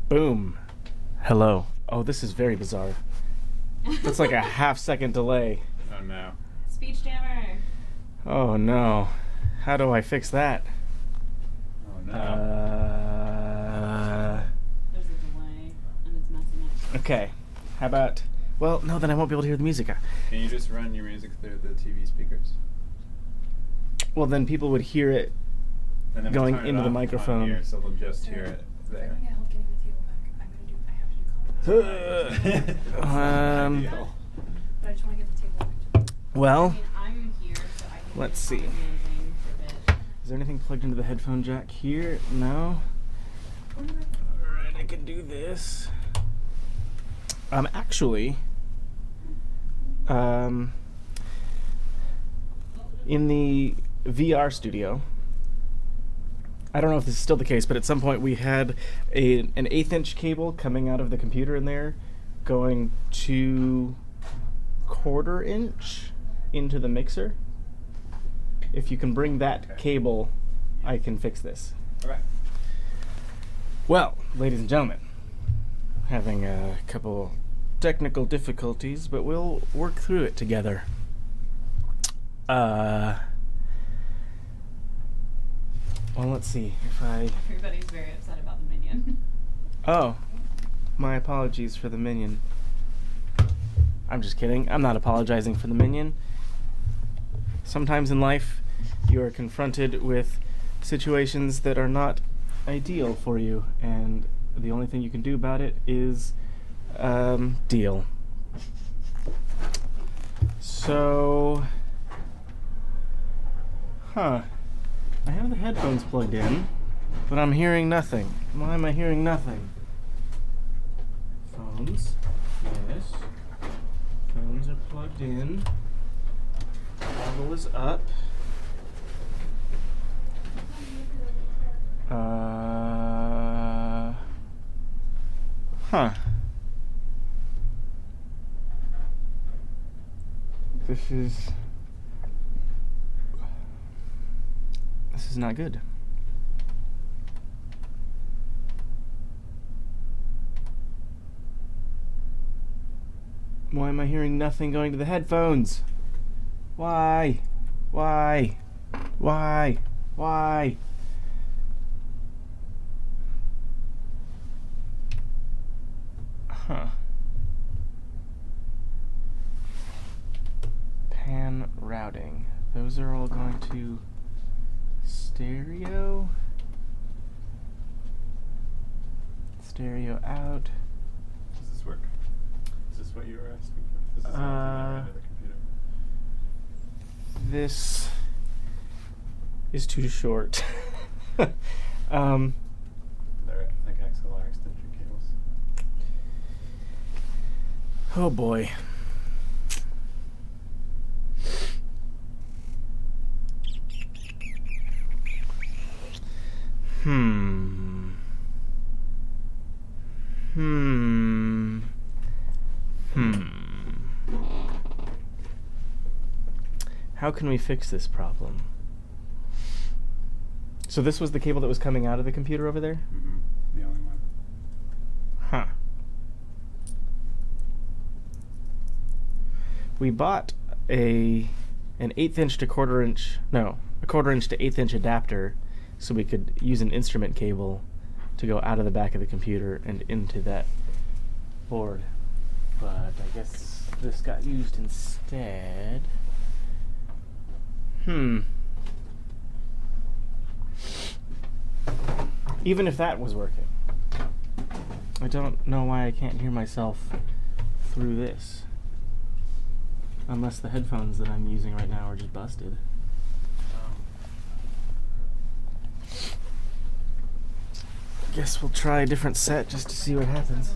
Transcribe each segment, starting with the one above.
Boom. Hello. Oh, this is very bizarre. That's like a half-second delay. Oh no. Speech jammer. Oh no. How do I fix that? Oh no. There's a delay, and it's messing up. Okay. How about... Well, no, then I won't be able to hear the music. Can you just run your music through the TV speakers? Well, then people would hear it And then going we'll turn it into the off microphone. on here, so they'll just hear it If I there. can get help getting the table back, I have to do comments. But I just want to get the table back. Well, I mean, I'm here, so I can let's do see. anything for a bit. Is there anything plugged into the headphone jack here? No. Alright, I can do this. Actually, in the VR studio, I don't know if this is still the case, but at some point we had an 1/8" cable coming out of the computer in there, going to 1/4" into the mixer. If you can bring that Okay. cable, I can fix this. Okay. Well, ladies and gentlemen, having a couple technical difficulties, but we'll work through it together. Well, let's see if I... Everybody's very upset about the minion. Oh, my apologies for the minion. I'm just kidding. I'm not apologizing for the minion. Sometimes in life, you are confronted with situations that are not ideal for you, and the only thing you can do about it is deal. So, I have the headphones plugged in, but I'm hearing nothing. Why am I hearing nothing? Phones, yes. Phones are plugged in. Level is up. This is not good. Why am I hearing nothing going to the headphones? Why? Why? Why? Why? Pan routing. Those are all going to stereo. Stereo out. Does this work? Is this what you were asking for? This is something into the computer. This is too short. They're like XLR extension cables. Oh boy. How can we fix this problem? So this was the cable that was coming out of the computer over there? Mm-hmm. The only one. Huh. We bought an 1/8" to 1/4", no, a 1/4" to 1/8" adapter so we could use an instrument cable to go out of the back of the computer and into that board. But I guess this got used instead. Even if that was working, I don't know why I can't hear myself through this. Unless the headphones that I'm using right now are just busted. Guess we'll try a different set just to see what happens.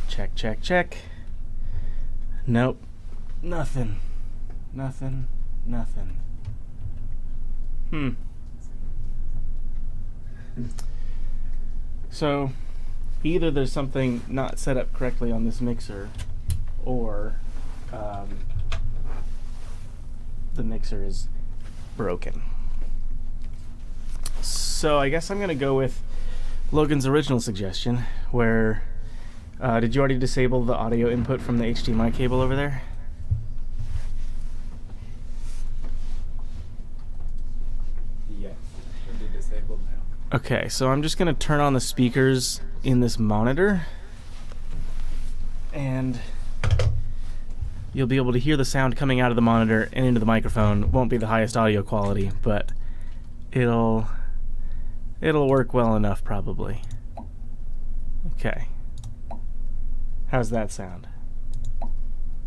Check, check, check. Nope. Nothing. Nothing. Nothing. So, either there's something not set up correctly on this mixer, or the mixer is broken. So I guess I'm gonna go with Logan's original suggestion, where did you already disable the audio input from the HDMI cable over there? Yes, should be disabled now. Okay, so I'm just gonna turn on the speakers in this monitor, and you'll be able to hear the sound coming out of the monitor and into the microphone. Won't be the highest audio quality, but it'll work well enough probably. Okay. How's that sound?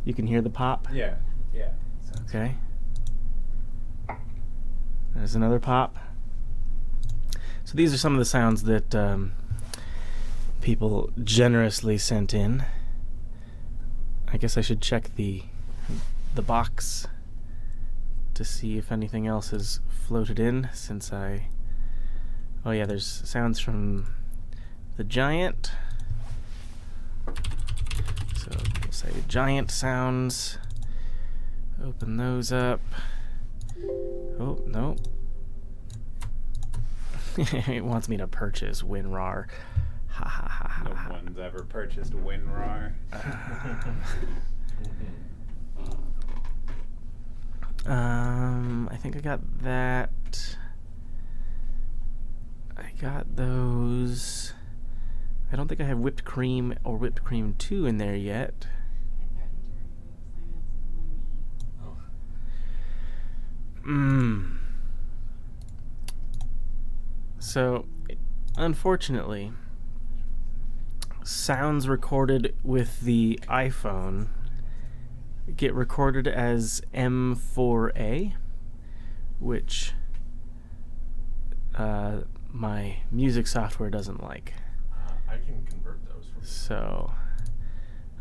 You can hear the pop? Yeah, yeah. Okay. There's another pop. So these are some of the sounds that people generously sent in. I guess I should check the box to see if anything else has floated in since oh yeah, there's sounds from the Giant. So we'll say Giant sounds. Open those up. Oh, no. It wants me to purchase WinRAR. Ha ha ha ha. No one's ever purchased WinRAR. I think I got that. I got those. I don't think I have whipped cream or whipped cream 2 in there yet. So, unfortunately, sounds recorded with the iPhone get recorded as M4A, which my music software doesn't like. I can convert those for you. So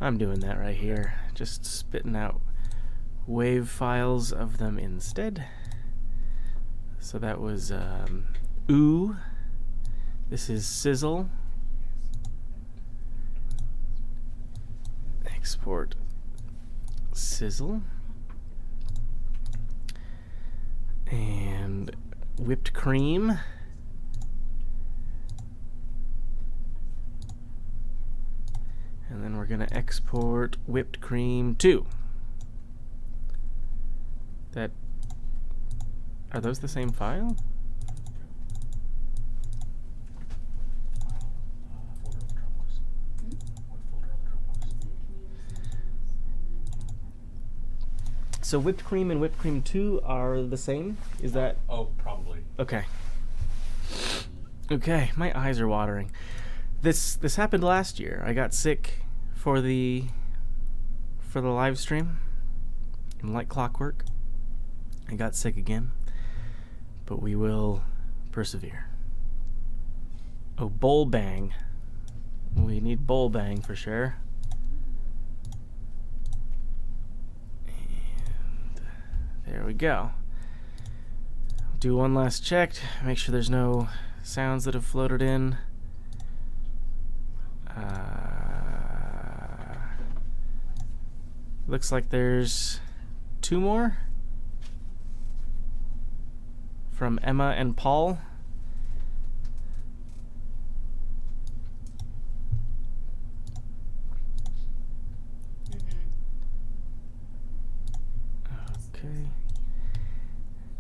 I'm doing that right here, just spitting out wave files of them instead. So that was ooh. This is sizzle. Export sizzle. And whipped cream. And then we're going to export whipped cream 2. Are those the same file? Folder on the Dropbox. What folder on the Dropbox? So whipped cream and whipped cream 2 are the same? Is that? Oh, probably. Okay. Okay, my eyes are watering. This happened last year. I got sick for the live stream, and like clockwork, I got sick again. But we will persevere. Oh, bowl bang. We need bowl bang for sure. And there we go. Do one last check. Make sure there's no sounds that have floated in. Looks like there's 2 more from Emma and Paul. Okay.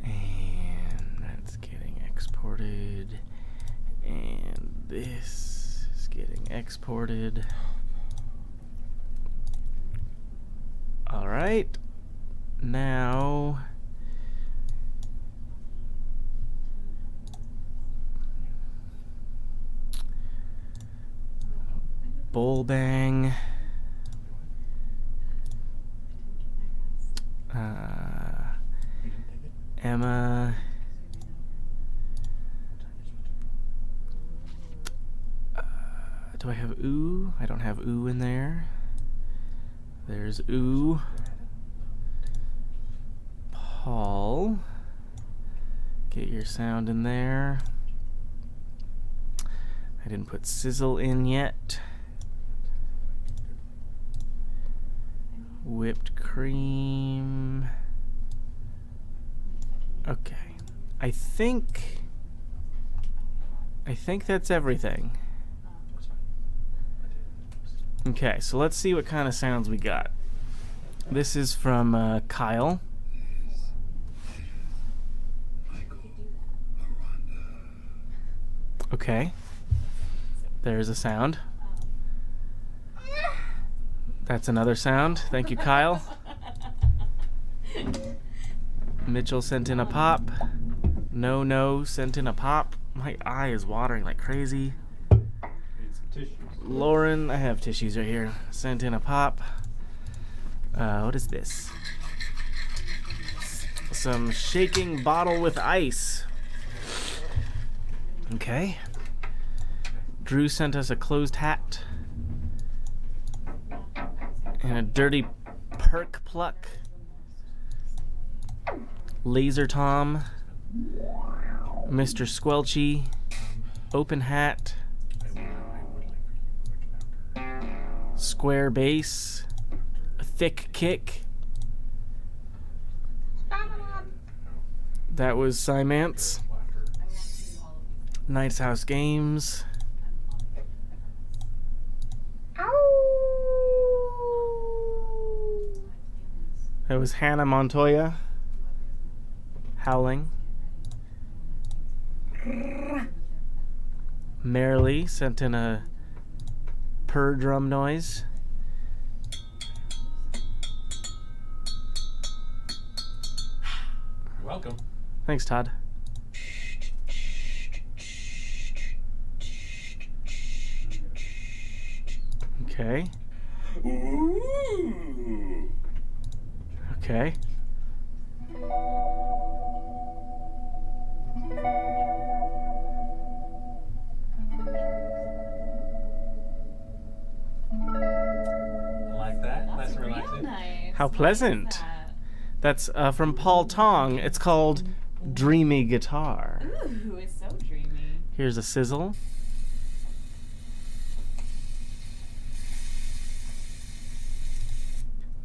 And that's getting exported. And this is getting exported. All right. Now bowl bang. Emma. Do I have ooh? I don't have ooh in there. There's ooh. Paul. Get your sound in there. I didn't put sizzle in yet. whipped cream. Okay. I think that's everything. That's fine. I did. Okay, so let's see what kind of sounds we got. This is from Kyle. Okay. There's a sound. That's another sound. Thank you, Kyle. Mitchell sent in a pop. No sent in a pop. My eye is watering like crazy. Need some tissues. Lauren, I have tissues right here. Sent in a pop. What is this? Some shaking bottle with ice. Okay. Drew sent us a closed hat. And a dirty perk pluck. Laser Tom. Mr. Squelchy. Open hat. I would like for you to after. Square base. A thick kick. That was Cymance. Laughter. Knight's House Games. That was Hannah Montoya. Howling. Merrily sent in a purr drum noise. You're welcome. Thanks, Todd. Okay. Okay. I like that. Nice That's and real relaxing. nice. How What is pleasant. that? That's from Paul Tong. It's called Dreamy Guitar. Ooh, it's so dreamy. Here's a sizzle.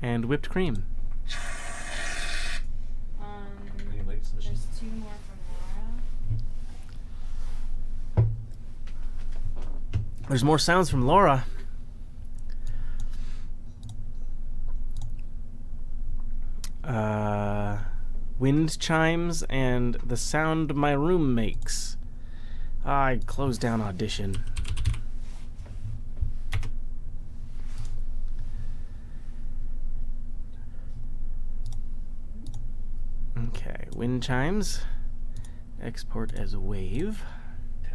And whipped cream. Any late submissions? There's 2 more from Laura. There's more sounds from Laura. Wind chimes and the sound my room makes. I closed down Audition. Okay, wind chimes. Export as a wave. 10.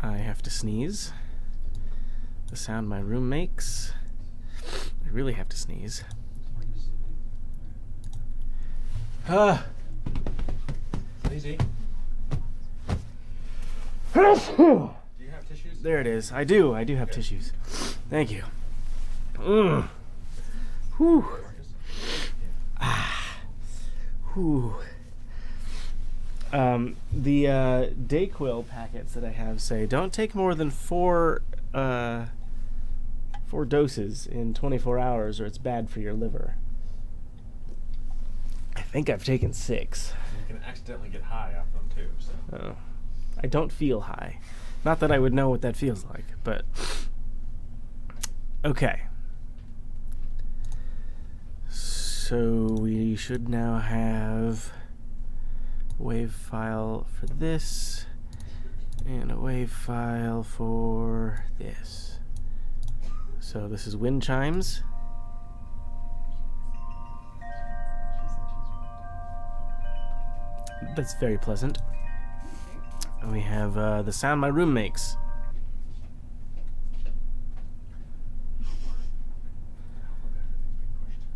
I have to sneeze. The sound my room makes. I really have to sneeze. Ah. Easy. Do you have tissues? There it is. I do have Okay. tissues. Thank you. Whew. Marcus? Whew. The Dayquil packets that I have say don't take more than 4 doses in 24 hours or it's bad for your liver. I think I've taken 6. You can accidentally get high off them too, so. Oh. I don't feel high. Not that I would know what that feels like, but okay. So we should now have a wave file for this and a wave file for this. So this is wind chimes. That's very pleasant. And we have the sound my room makes.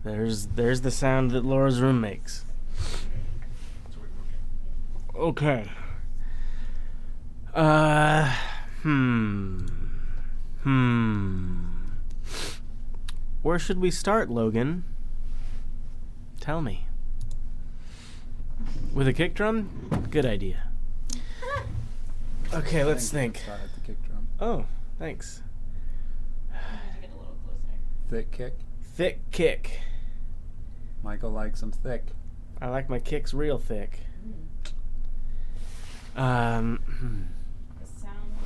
There's the sound that Laura's room makes. Okay. Where should we start, Logan? Tell me. With a kick drum? Good idea. Okay, let's think. Start at the kick drum. Oh, thanks. I need to get a little closer thick kick? Thick kick. Michael likes them thick. I like my kicks real thick. The sound from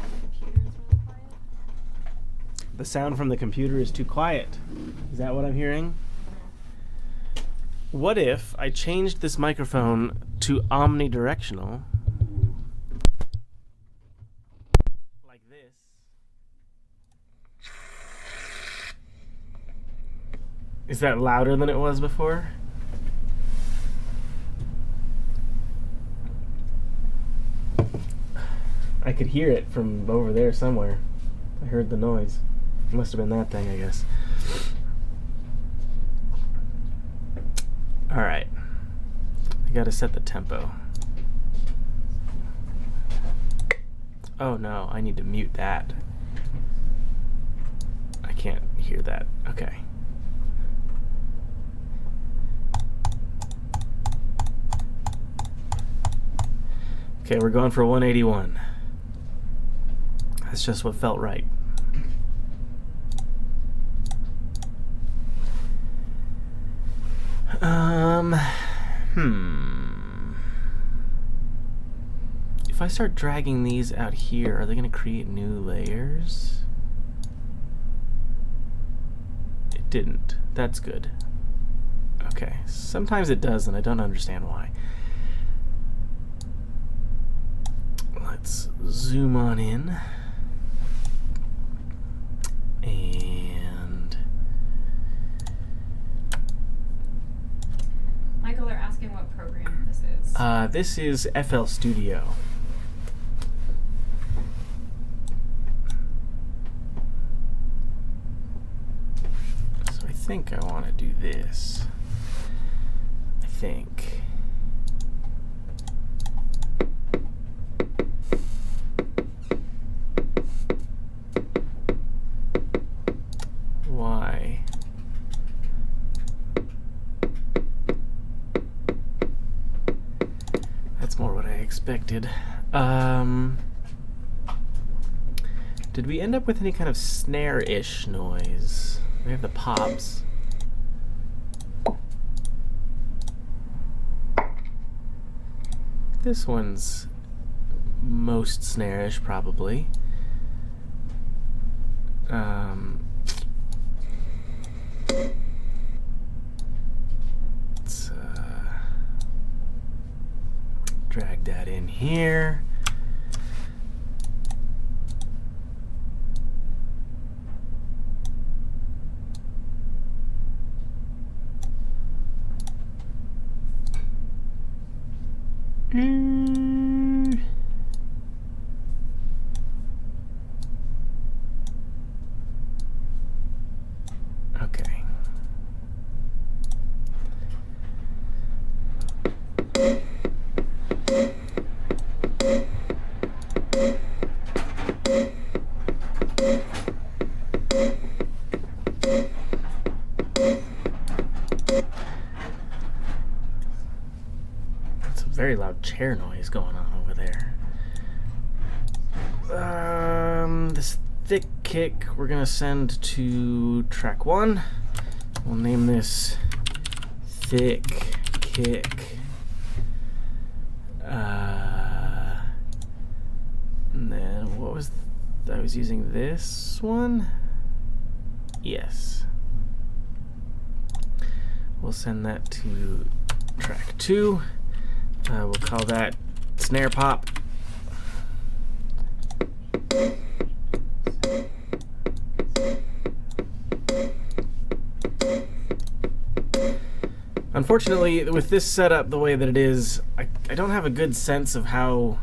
the computer is really quiet. The sound from the computer is too quiet. Is that what I'm hearing? What if I changed this microphone to omnidirectional? Like this. Is that louder than it was before? I could hear it from over there somewhere. I heard the noise. It must have been that thing, I guess. Alright. I gotta set the tempo. Oh no, I need to mute that. I can't hear that. Okay. Okay, we're going for 181. That's just what felt right. If I start dragging these out here, are they going to create new layers? It didn't. That's good. Okay. Sometimes it does, and I don't understand why. Let's zoom on in. And Michael, they're asking what program this is. this is FL Studio. So I think I want to do this. I think. Why? That's more what I expected. Did we end up with any kind of snare-ish noise? We have the pops. This one's most snare-ish, probably. Let's drag that in here. Okay. That's a very loud chair noise going on over there. This thick kick we're gonna send to track 1. We'll name this thick kick. And then what was I was using this one? Yes. We'll send that to track 2. We'll call that snare pop. Unfortunately, with this setup the way that it is, I don't have a good sense of how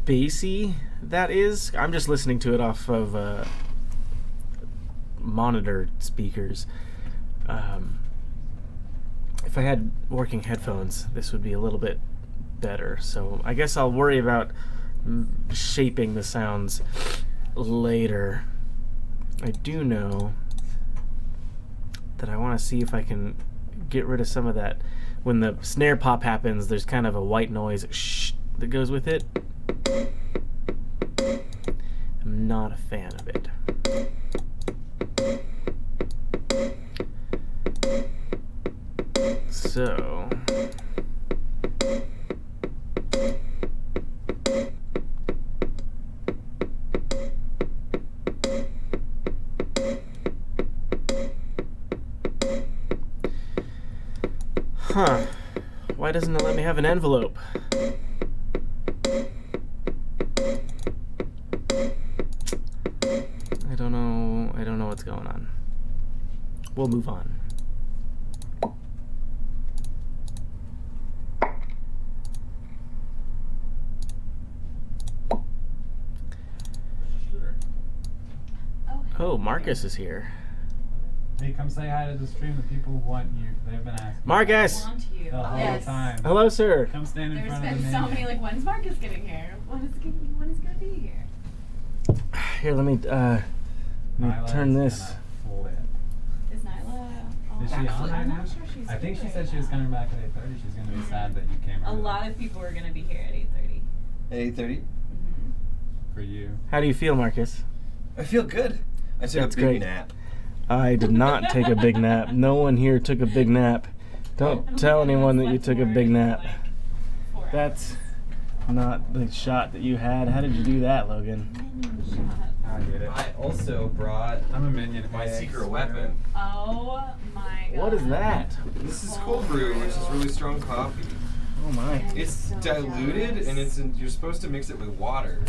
bassy that is. I'm just listening to it off of monitor speakers. If I had working headphones, this would be a little bit better. So I guess I'll worry about shaping the sounds later. I do know that I want to see if I can get rid of some of that. When the snare pop happens, there's kind of a white noise shh that goes with it. I'm not a fan of it. So. Huh. Why doesn't it let me have an envelope? I don't know what's going on. We'll move on. Oh, Marcus is here. Hey, come say hi to the stream. The people want you. They've been asking. Marcus! Want you. The whole Yes. time. Hello, sir. Come stand in There's front of been the so menu. many like, when's Marcus getting here? When is gonna be here? Here, let me Nyla turn is this. gonna fold it. Is Nyla Is she back? on right I'm now? not sure she's I think she here said right she was now. coming back at 8:30. She's gonna be sad that you came A early. lot of people were gonna be here at 8:30. At 8:30? For you. How do you feel, Marcus? I feel good. I took That's a big great. nap. I did not take a big nap. No one here took a big nap. Don't tell anyone that you took a big nap. That's not the shot that you had. How did you do that, Logan? I get it. I also brought I'm a minion. my Hey, secret weapon. Oh my god. What is that? This is cold brew, which is really strong coffee. Oh my. It's so diluted, jealous. and you're supposed to mix it with water.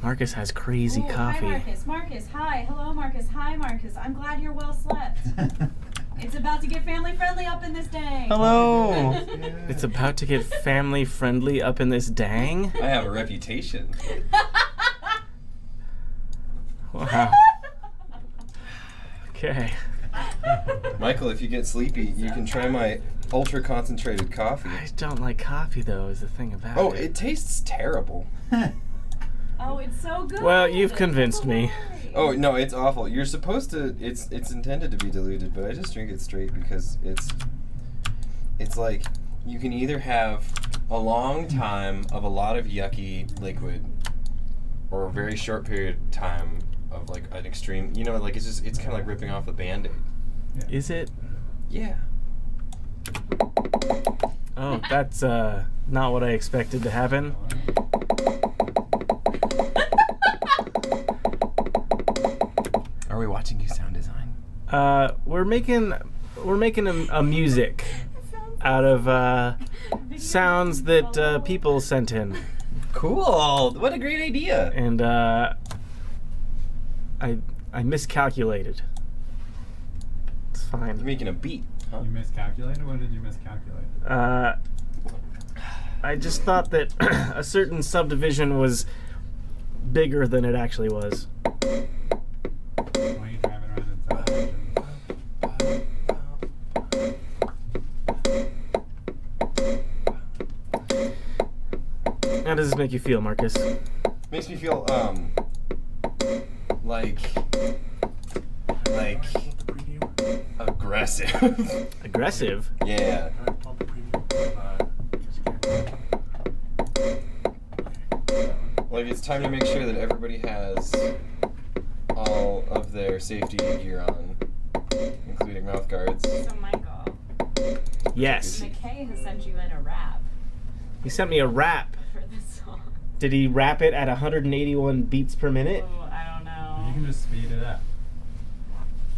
Marcus has crazy Ooh, coffee. Hi Marcus. Marcus, hi. Hello Marcus. Hi Marcus. I'm glad you're well slept. It's about to get family friendly up in this day. Hello. It's about to get family friendly up in this dang. I have a reputation. Wow. Okay. Michael, if you get sleepy, you can try my ultra concentrated coffee. I don't like coffee though, is the thing about Oh, it. it tastes terrible. Oh, it's so good. Well, you've convinced me. Oh no, it's awful. You're supposed to. It's intended to be diluted, but I just drink it straight because it's like you can either have a long time of a lot of yucky liquid, or a very short period of time of like an extreme. You know, like it's kind of like ripping off a Band-Aid. Is it? Yeah. Oh, that's not what I expected to happen. Are we watching you sound design? We're making a music out of sounds that people sent in, Cool. What a great idea. and I miscalculated. It's You're fine. making a beat, huh? You miscalculated? What did you miscalculate? I just thought that a certain subdivision was bigger than it actually was. Why are you driving around in subdivisions? How does this make you feel, Marcus? Makes me feel like aggressive. Aggressive? Yeah. Like it's time to make sure that everybody has all of their safety gear on, including mouth guards. So Michael, Yes. McKay has sent you in a rap He sent me a rap. for this song. Did he rap it at 181 beats per minute? Oh, I don't know. You can just speed it up.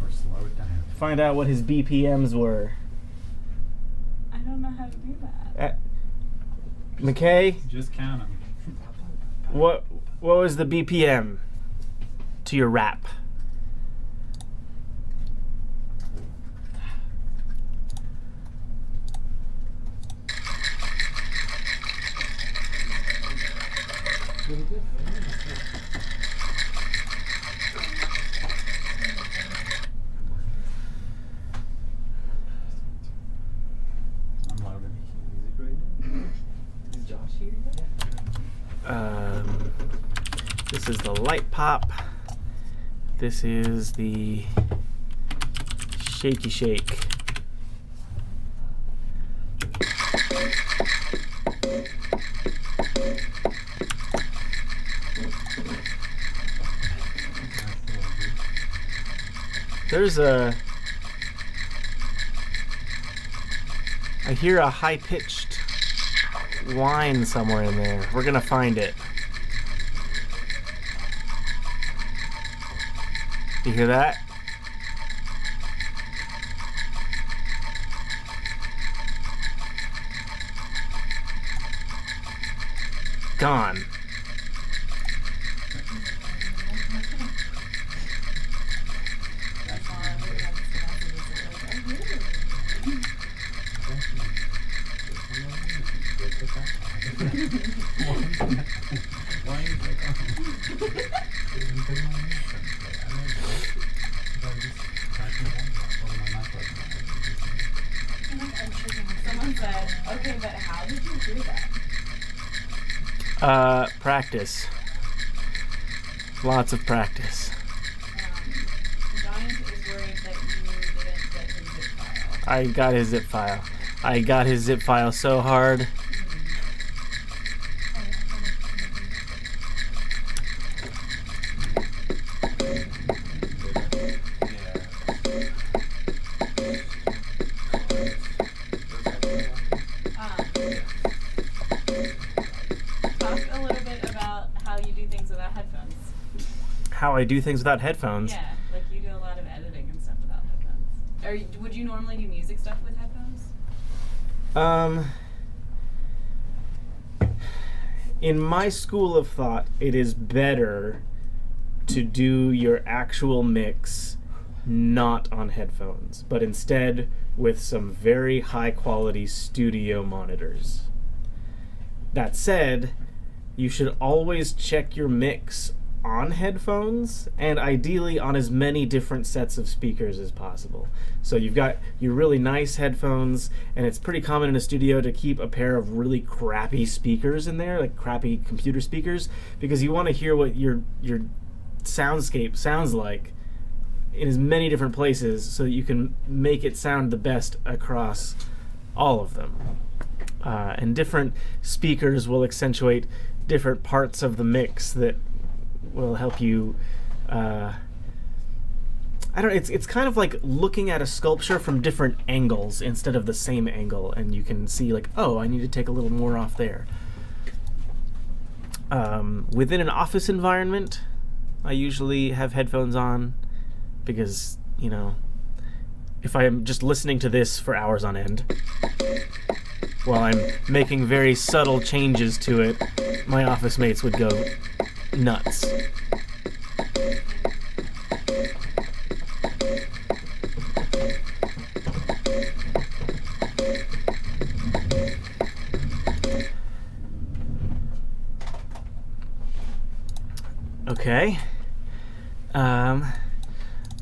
Or slow it down. Find out what his BPMs were. I don't know how to do that. McKay, Just count them. what was the BPM to your rap? I'm loaded. This is the light pop. This is the shaky shake. There's a I hear a high-pitched whine somewhere in there. We're gonna find it. You hear that? Gone. Someone said, okay, but how did you do that? Practice. Lots of practice. Giant is worried that you didn't get his zip file. I got his zip file. I got his zip file so hard. Talk a little bit about how you do things without headphones. How I do things without headphones. Yeah, like you do a lot of editing and stuff without headphones. Or would you normally do music stuff with headphones? In my school of thought, it is better to do your actual mix not on headphones, but instead with some very high quality studio monitors. That said, you should always check your mix on headphones and ideally on as many different sets of speakers as possible. So you've got your really nice headphones, and it's pretty common in a studio to keep a pair of really crappy speakers in there, like crappy computer speakers, because you want to hear what your soundscape sounds like in as many different places so that you can make it sound the best across all of them. And different speakers will accentuate different parts of the mix that will help you. It's kind of like looking at a sculpture from different angles instead of the same angle, and you can see like, oh, I need to take a little more off there. Within an office environment, I usually have headphones on because, you know, if I am just listening to this for hours on end while I'm making very subtle changes to it, my office mates would go nuts. Okay.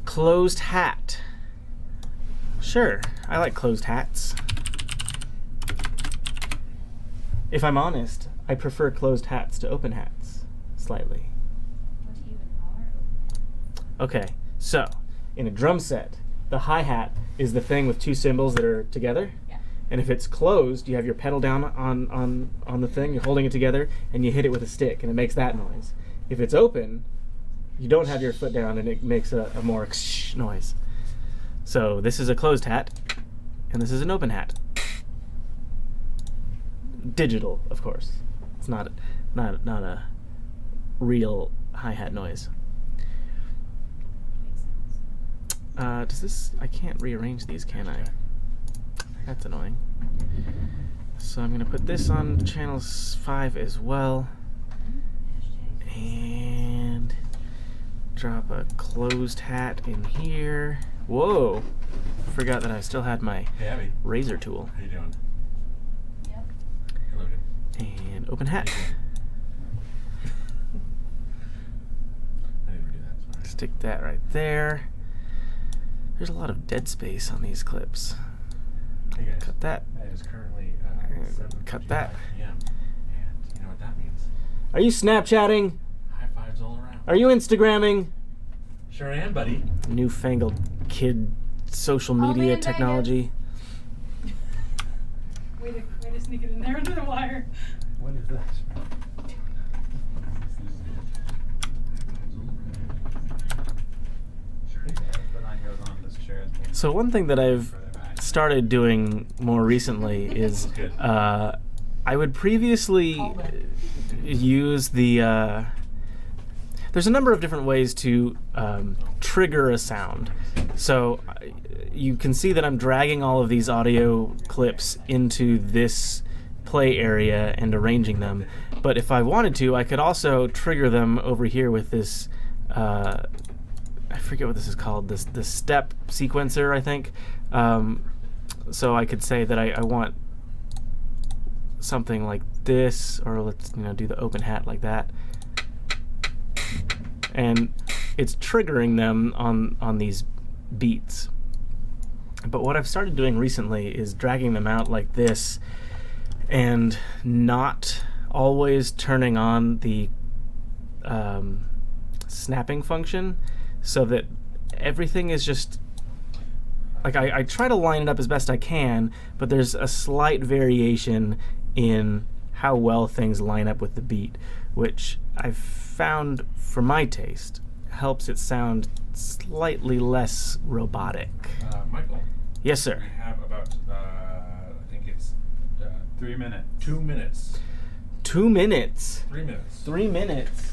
Closed hat. Sure, I like closed hats. If I'm honest, I prefer closed hats to open hats, slightly. What even are? Okay, so in a drum set, the hi-hat is the thing with two cymbals that are together. Yeah. And if it's closed, you have your pedal down on the thing, you're holding it together, and you hit it with a stick, and it makes that noise. If it's open, you don't have your foot down, and it makes a more noise. So this is a closed hat, and this is an open hat. Digital, of course. It's not a real hi-hat noise. Does this? I can't rearrange these, can I? That's annoying. So I'm gonna put this on channel 5 as well, and drop a closed hat in here. Whoa! Forgot that I still had my Hey, Abby. razor tool. How you doing? Yep. Hello, dude. And open hat. I didn't do that. Sorry. Stick that right there. There's a lot of dead space on these clips. Hey guys. Cut that. It is currently Cut 7:55 that. PM, and you know what that means? Are you Snapchatting? High fives all around. Are you Instagramming? Sure am, buddy. Newfangled kid social media man, technology. Way to sneak it in there under the wire. What is that? The night goes on, this chair has been So one thing that I've further back. started doing more recently is Good. I would previously use the. There's a number of different ways to trigger a sound. So you can see that I'm dragging all of these audio clips into this play area and arranging them. But if I wanted to, I could also trigger them over here with this. I forget what this is called. This step sequencer, I think. So I could say that I want something like this, or let's do the open hat like that. And it's triggering them on these beats. But what I've started doing recently is dragging them out like this and not always turning on the snapping function, so that everything is just like I try to line it up as best I can, but there's a slight variation in how well things line up with the beat, which I've found, for my taste, helps it sound slightly less robotic. Michael. Yes, sir. We have about, I think it's 3 minutes. 2 minutes. 2 minutes. 3 minutes. 3 minutes.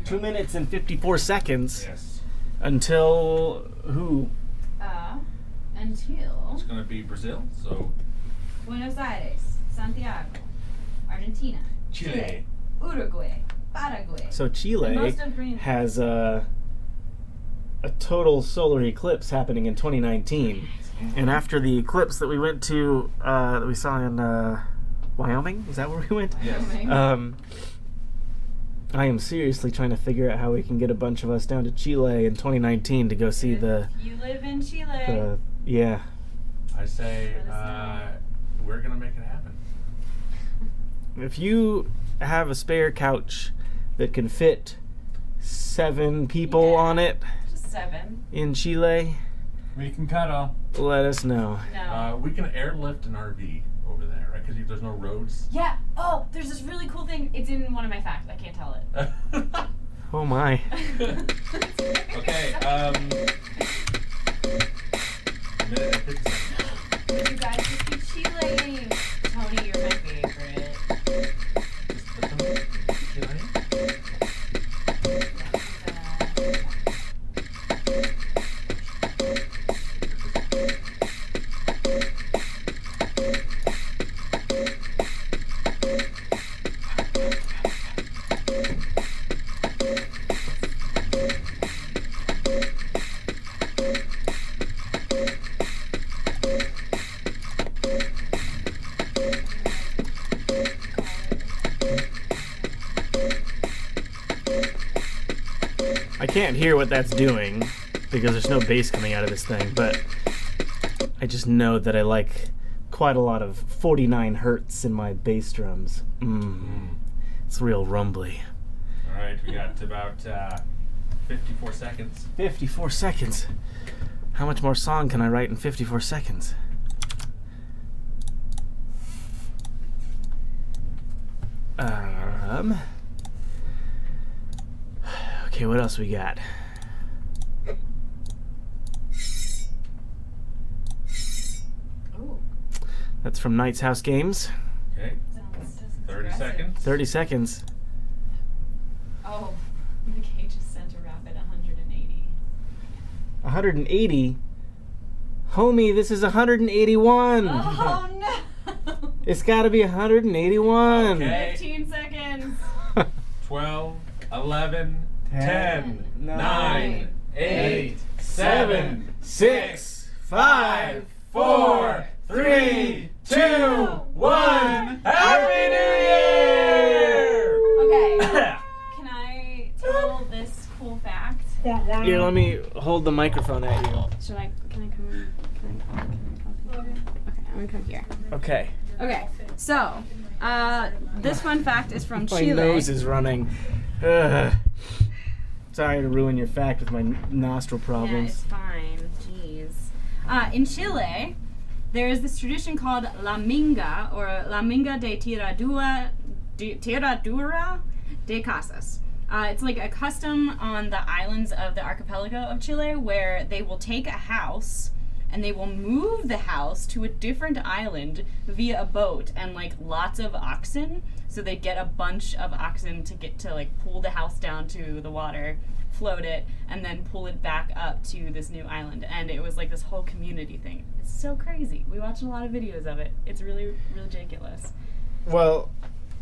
2 minutes and 54 seconds. Yes. Until who? Until It's going to be Brazil, so Buenos Aires, Santiago, Argentina, Chile. Uruguay, Paraguay. So And Chile most of Greenland. has a total solar eclipse happening in 2019. And after the eclipse that we went to, that we saw in Wyoming, is that where we went? Yes. I am seriously trying to figure out how we can get a bunch of us down to Chile in 2019 to go see the You live in Chile. yeah. I say Let us we're going to make it happen. If you have a spare couch that can fit 7 people Yeah. on it Just 7. in Chile, We can cuddle. let us know. No. We can airlift an RV over there, right? Because there's no roads. Yeah. Oh, there's this really cool thing. It's in one of my facts. I can't tell it. Oh my. Okay, minute and 50 seconds. You guys just speak Chile. Tony, you're my favorite. I can't hear what that's doing because there's no bass coming out of this thing, but I just know that I like quite a lot of 49 hertz in my bass drums. It's real rumbly. All right, we got about 54 seconds. 54 seconds. How much more song can I write in 54 seconds? Okay, what else we got? Ooh. That's from Knight's House Games. Okay, Sounds 30 aggressive. seconds. 30 seconds. Oh, McKay just sent a rapid 180. 180? Homie, this is 181. Oh no! It's got to be 181. Okay. 15 seconds. 12, 11, 10, 9, 9, 8, 7, 6, 5, 4, 3, 2, 1. Happy New Year! Okay. Can I tell this cool fact? Here, let me hold the microphone at you. Should I? Can I come? Can I come here? Okay, I'm gonna come here. Okay. Okay. So, this fun fact is from My Chile. nose is running. Ugh. Sorry to ruin your fact with my nostril Yeah, problems. it's fine. Jeez. In Chile, there is this tradition called La Minga, or La Minga de Tiradura de Casas. It's like a custom on the islands of the archipelago of Chile where they will take a house and they will move the house to a different island via a boat and like lots of oxen. So they get a bunch of oxen to get to like pull the house down to the water, float it, and then pull it back up to this new island. And it was like this whole community thing. It's so crazy. We watched a lot of videos of it. It's really ridiculous. Well,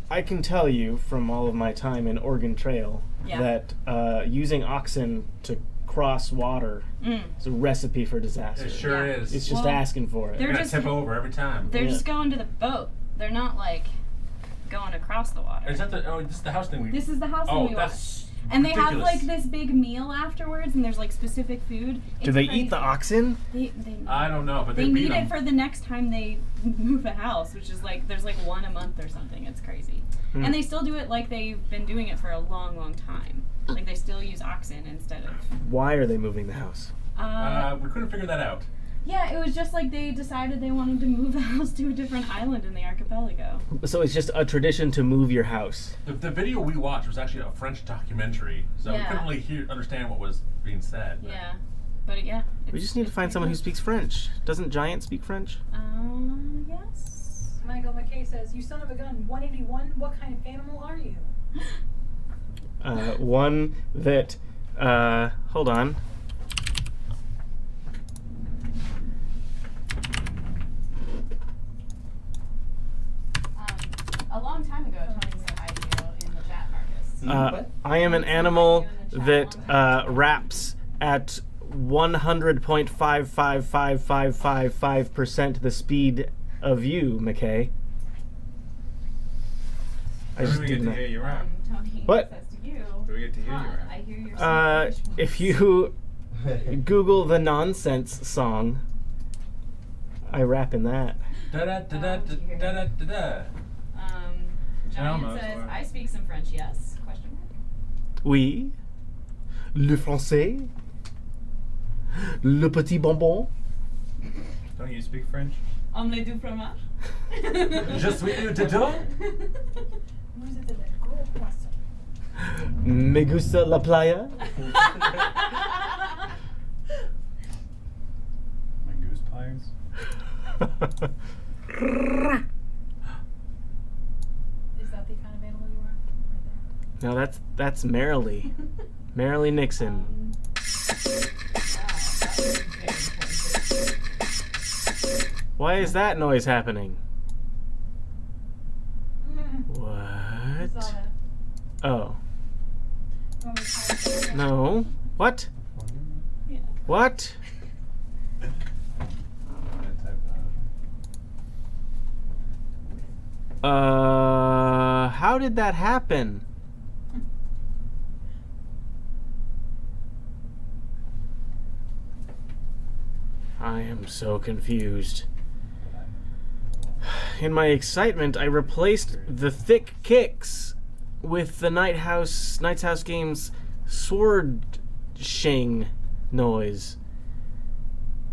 I can tell you from all of my time in Oregon Trail that using oxen to cross water is a recipe for disaster. It sure is. It's just Well, asking for it. they're You're gonna just- tip over every time. They're Yeah. just going to the boat. They're not like going across the water. Is that the? Oh, this is the house thing we. This is the house Oh, that we watched. that's. And they have ridiculous. like this big meal afterwards, and there's like specific food. Do It's they crazy. eat the oxen? They I don't know, but They they beat need them. it for the next time they move a house, which is like there's like one a month or something. It's crazy. Hmm. And they still do it like they've been doing it for a long, long time. Like they still use oxen instead of. Why are they moving the house? We couldn't figure that out. Yeah, it was just like they decided they wanted to move the house to a different island in the archipelago. So it's just a tradition to move your house. The video we watched was actually a French documentary, so we Yeah. couldn't really understand what was being said. but- Yeah, but yeah. We just need to find someone who speaks French. Doesn't Giant speak French? Yes. Michael McKay says, "You son of a gun, 181. What kind of animal are you?" One that, hold on. A long time ago, Tony said hi to you in the chat, Marcus. I am an animal that raps at 100.5555555% the speed of you, McKay. I Where just do we get did to not. hear you rap? Tony What? says to you. Where do we get to hear you "Huh, rap? I hear your If you Google the Nonsense song, I rap in that. Da da da da da da da da da. Giant Almost, says, or- I speak some French, yes. Question mark? Oui. Le français. Le petit bonbon. Don't you speak French? Omelette du fromage? Je suis un dedans. Vous êtes des gros poissons. Me gusta la playa. My goose pliers? Is that the kind of animal you are? Right No, that's Marilee. Marilee Nixon. Wow, that was very pointed. Why is that noise happening? there. I What? saw that. Oh. You want me to try it? No. What? Yeah. What? How did that happen? I am so confused. In my excitement, I replaced the thick kicks with the Knight's House Games sword shing noise.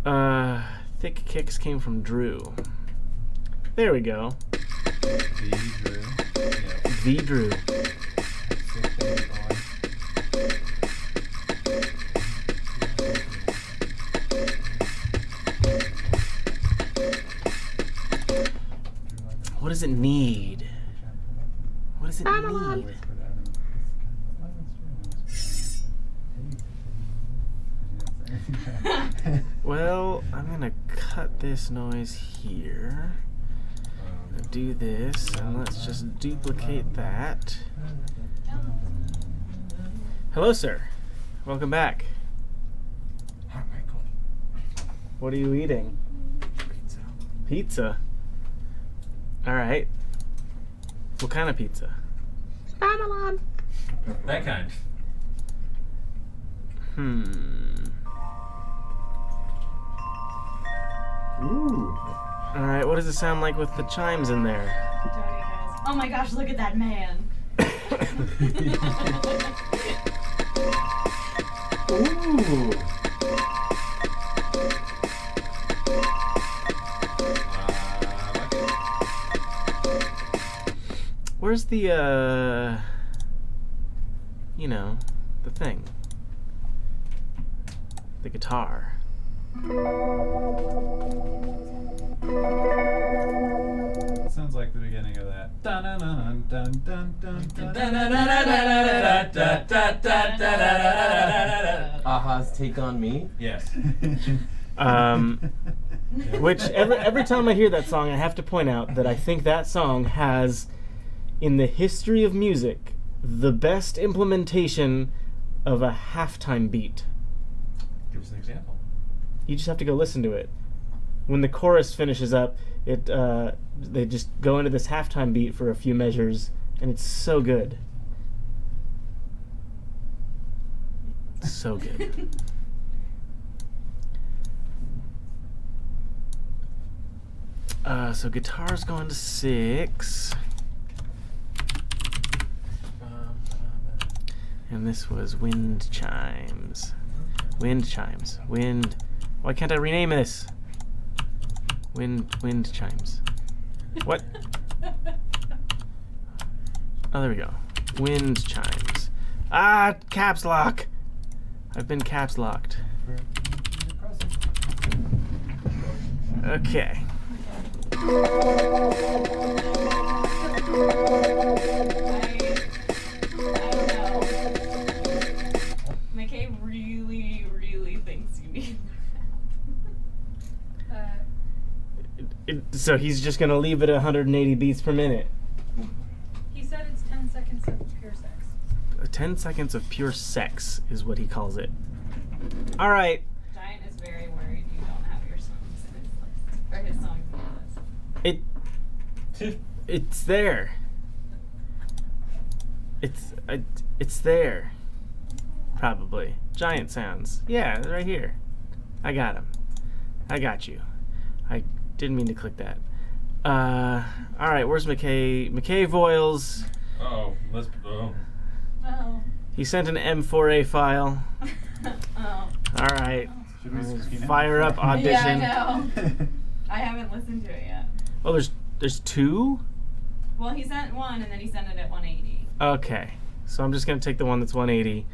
Thick kicks came from Drew. There we go. The Drew. What does it need? What does it need? Well, I'm gonna cut this noise here. Do this, and let's just duplicate that. Hello, sir. Welcome back. Hi, Michael. What are you eating? Pizza. Pizza. All right. What kind of pizza? That kind. Ooh. All right. What does it sound like with the chimes in there? Tony goes, oh my gosh, look at that man. Ooh. Where's the you know, the thing? The guitar. Dun dun dun dun dun. Aha's Take on Me. Yes. Which every time I hear that song, I have to point out that I think that song has, in the history of music, the best implementation of a halftime beat. Give us an example. You just have to go listen to it. When the chorus finishes up, they just go into this halftime beat for a few measures, and it's so good. So good. So guitar's going to 6. And this was wind chimes. Wind chimes. Wind. Why can't I rename this? Wind chimes. What? Oh, there we go. Wind chimes. Ah, caps lock. I've been caps locked. Okay. I don't know. McKay really thinks you need So he's just gonna leave it at 180 beats per minute. He said it's 10 seconds of pure sex. 10 seconds of pure sex is what he calls it. All right. Giant is very worried you don't have your songs in his list. Or his songs in his list. It's there. It's there. Probably. Giant sounds. Yeah, right here. I got him. I got you. I didn't mean to click that. All right, where's McKay? McKay Voiles. Oh, let's. Oh. Oh. He sent an M4A file. Oh. All right. Should we screen it? Fire up audition. Yeah, I know. I haven't listened to it yet. Oh, there's 2? Well, he sent one and then he sent it at 180. Okay. So I'm just going to take the one that's 180.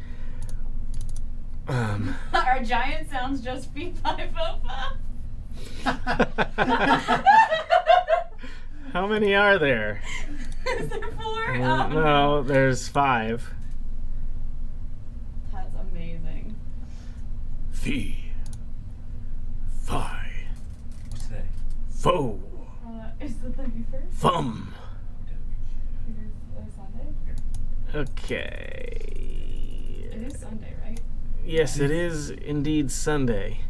Our giant sounds just B505. How many are there? Is there 4? No, there's 5. That's amazing. Fee. Fi. What's today? Fo. Is the 31st? Fum. It is Sunday? Okay. It is Sunday, right? Yes, it is indeed Sunday.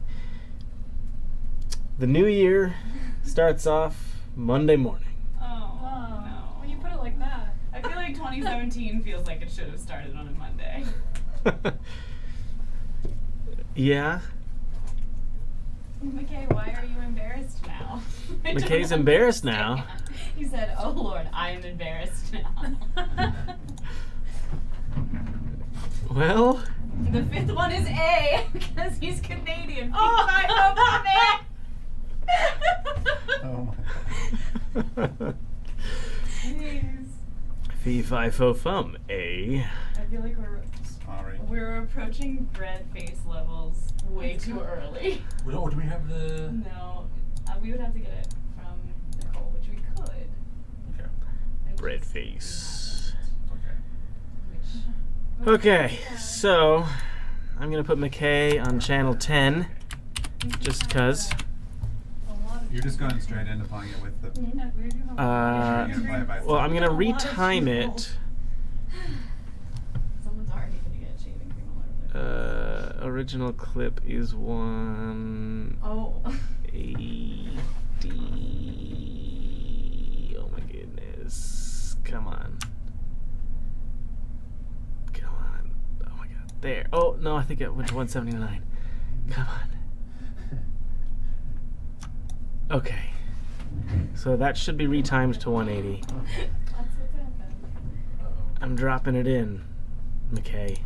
The new year starts off Monday morning. Oh, Oh. no. When you put it like that. I feel like 2017 feels like it should have started on a Monday. Yeah. McKay, why are you embarrassed now? I don't McKay's embarrassed now. understand. He said, "Oh Lord, I am embarrassed now." Well, The 5th one is A because he's Canadian. Oh. Oh my. Jeez. Fee fi fo fum, eh? I feel like Sorry. we're approaching bread face levels way too early. Oh, do we have the? No, we would have to get it from Nicole, which we could. Okay. I Bread just- face. Okay. Which, Okay, so I'm gonna put McKay on channel 10, just cause. You're just going straight into playing it with the. Yeah, where do you have You're gonna play it by Well, I'm gonna A lot of retime people. it. Someone's already gonna get shaving cream all over their Original clip is 180. Oh. Oh my goodness. Come on. Come on. Oh my god. There. Oh, no, I think it went to 179. Come on. Okay. So that should be retimed to 180. That's what's happened. I'm dropping it in, McKay.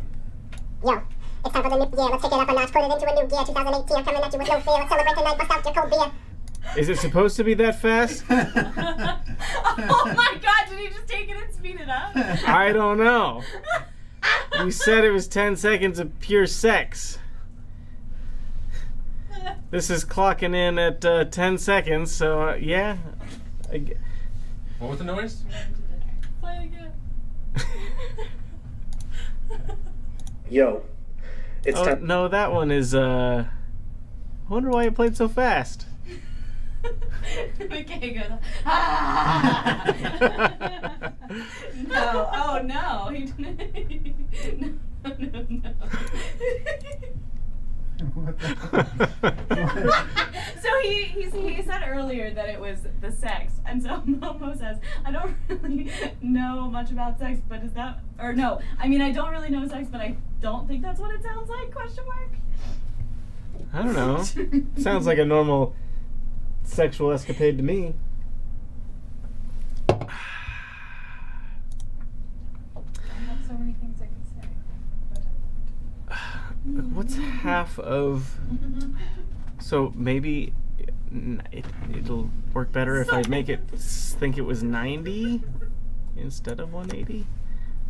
Yo, it's time for the new year. Let's take it up a notch. Put it into a new gear. 2018. I'm coming at you with no fear. Let's celebrate tonight. Bust out your cold beer. Is it supposed to be that fast? Oh my god, did he just take it and speed it up? I don't know. You said it was 10 seconds of pure sex. This is clocking in at 10 seconds, so yeah. What was the noise? Yo, it's Oh, time. no, that one is, I wonder why it played so fast. McKay goes, ah! No, oh no, he didn't. No. What the So he said earlier that it was the sex, and so Momo says, I don't really know much about sex, but is that, or no, I mean I don't really know sex, but I don't think that's what it sounds like, question mark? I don't know. Sounds like a normal sexual escapade to me. I have so many things I can say, but What's half of... So maybe it'll work better if I make it think it was 90 instead of 180?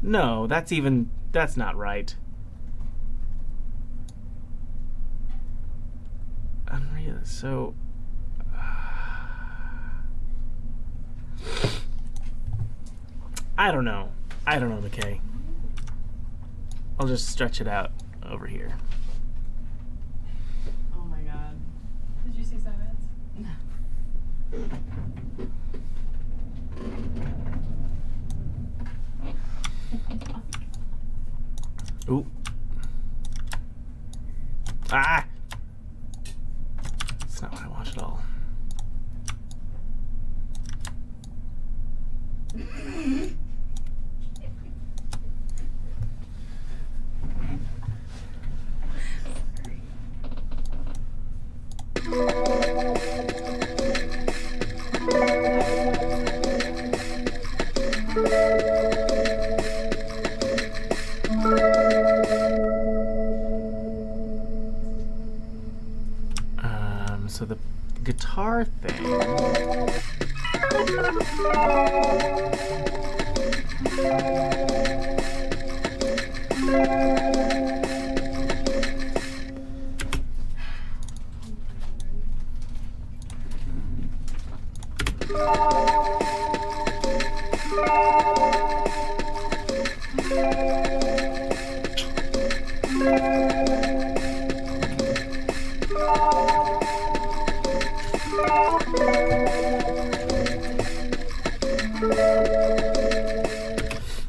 No, that's not right. Unreal. So... I don't know, McKay. I'll just stretch it out over here. Oh my god. did you say silence? Ooh. Ah! That's not what I want at all. So the guitar thing.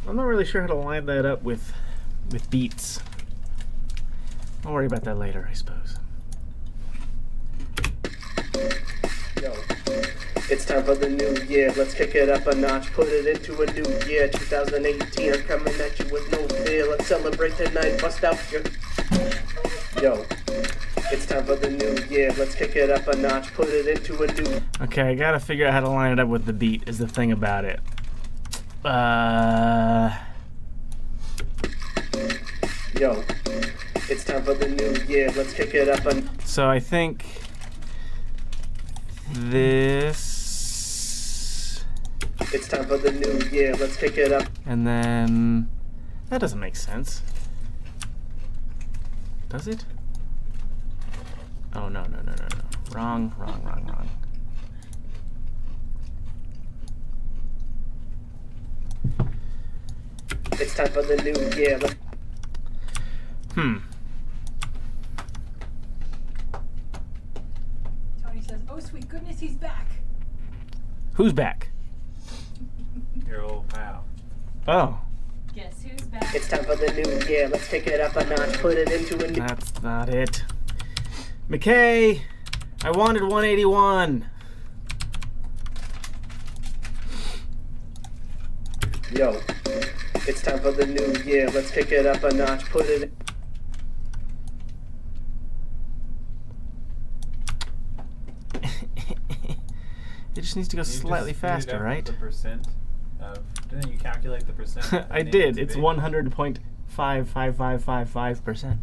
I'm not really sure how to line that up with beats. I'll worry about that later, I suppose. Yo, it's time for the new year. Let's kick it up a notch. Put it into a new year. 2018. I'm coming at you with no fear. Let's celebrate tonight. Bust out your. Yo, it's time for the new year. Let's kick it up a notch. Put it into a new. Okay, I gotta figure out how to line it up with the beat, is the thing about it. Yo, it's time for the new year. Let's kick it up a. So I think this, It's time for the new year. Let's kick it up. and then that doesn't make sense. Does it? Oh, no. Wrong. It's time for the new year. Tony says, oh sweet goodness, he's back. Who's back? Your old pal. Oh, Guess who's back? It's time for the new year. Let's kick it up a notch. Put it into a new. that's not it. McKay, I wanted 181. Yo, it's time for the new year. Let's kick it up a notch. Put it. It just needs to go slightly faster, right? The percent of, didn't you calculate the percent? that I it needed did. to It's be? 100.55555%.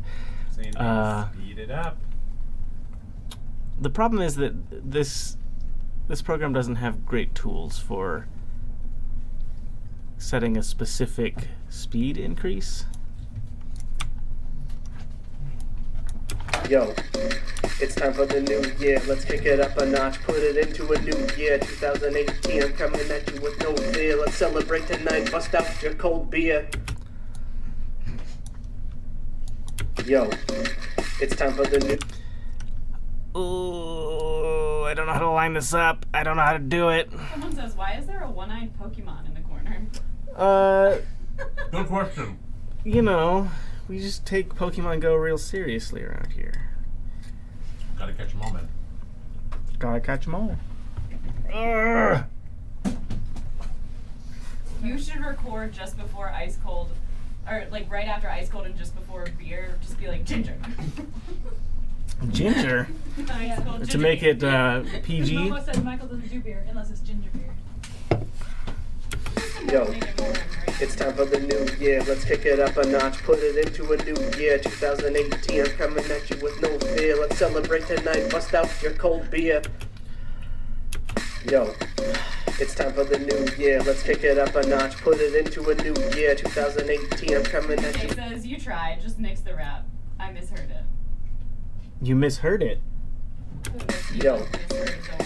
So you need to speed it up. The problem is that this program doesn't have great tools for setting a specific speed increase. Yo, it's time for the new year. Let's kick it up a notch. Put it into a new year. 2018. I'm coming at you with no fear. Let's celebrate tonight. Bust out your cold beer. Yo, it's time for the new. Ooh, I don't know how to line this up. I don't know how to do it. Someone says, why is there a one-eyed Pokemon in the corner? Good question. You know, we just take Pokemon Go real seriously around here. Gotta catch a moment. Gotta catch 'em all. Ugh. You should record just before Ice Cold, or like right after Ice Cold and just before beer. Just be like ginger. Ginger? Ice Cold, To ginger make beer. it PG? Momo said Michael doesn't do beer unless it's ginger beer. Yo, Make it warm, right? it's time for the new year. Let's kick it up a notch, put it into a new year. 2018, I'm coming at you with no fear. Let's celebrate tonight, bust out your cold beer. Yo, it's time for the new year. Let's kick it up a notch, put it into a new year. 2018, I'm coming at It you. says you tried, just nix the rap. I misheard it. You misheard it. Yo,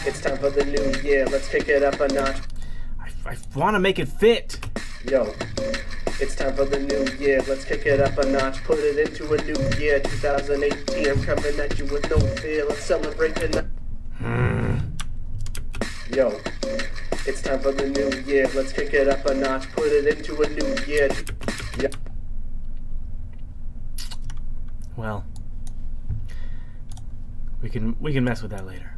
it's time for the new year. Let's kick it up a notch. I want to make it fit. Yo, it's time for the new year. Let's kick it up a notch, put it into a new year. 2018, I'm coming at you with no fear. Let's celebrate tonight. Yo, it's time for the new year. Let's kick it up a notch, put it into a new year. Yeah. Well, we can mess with that later.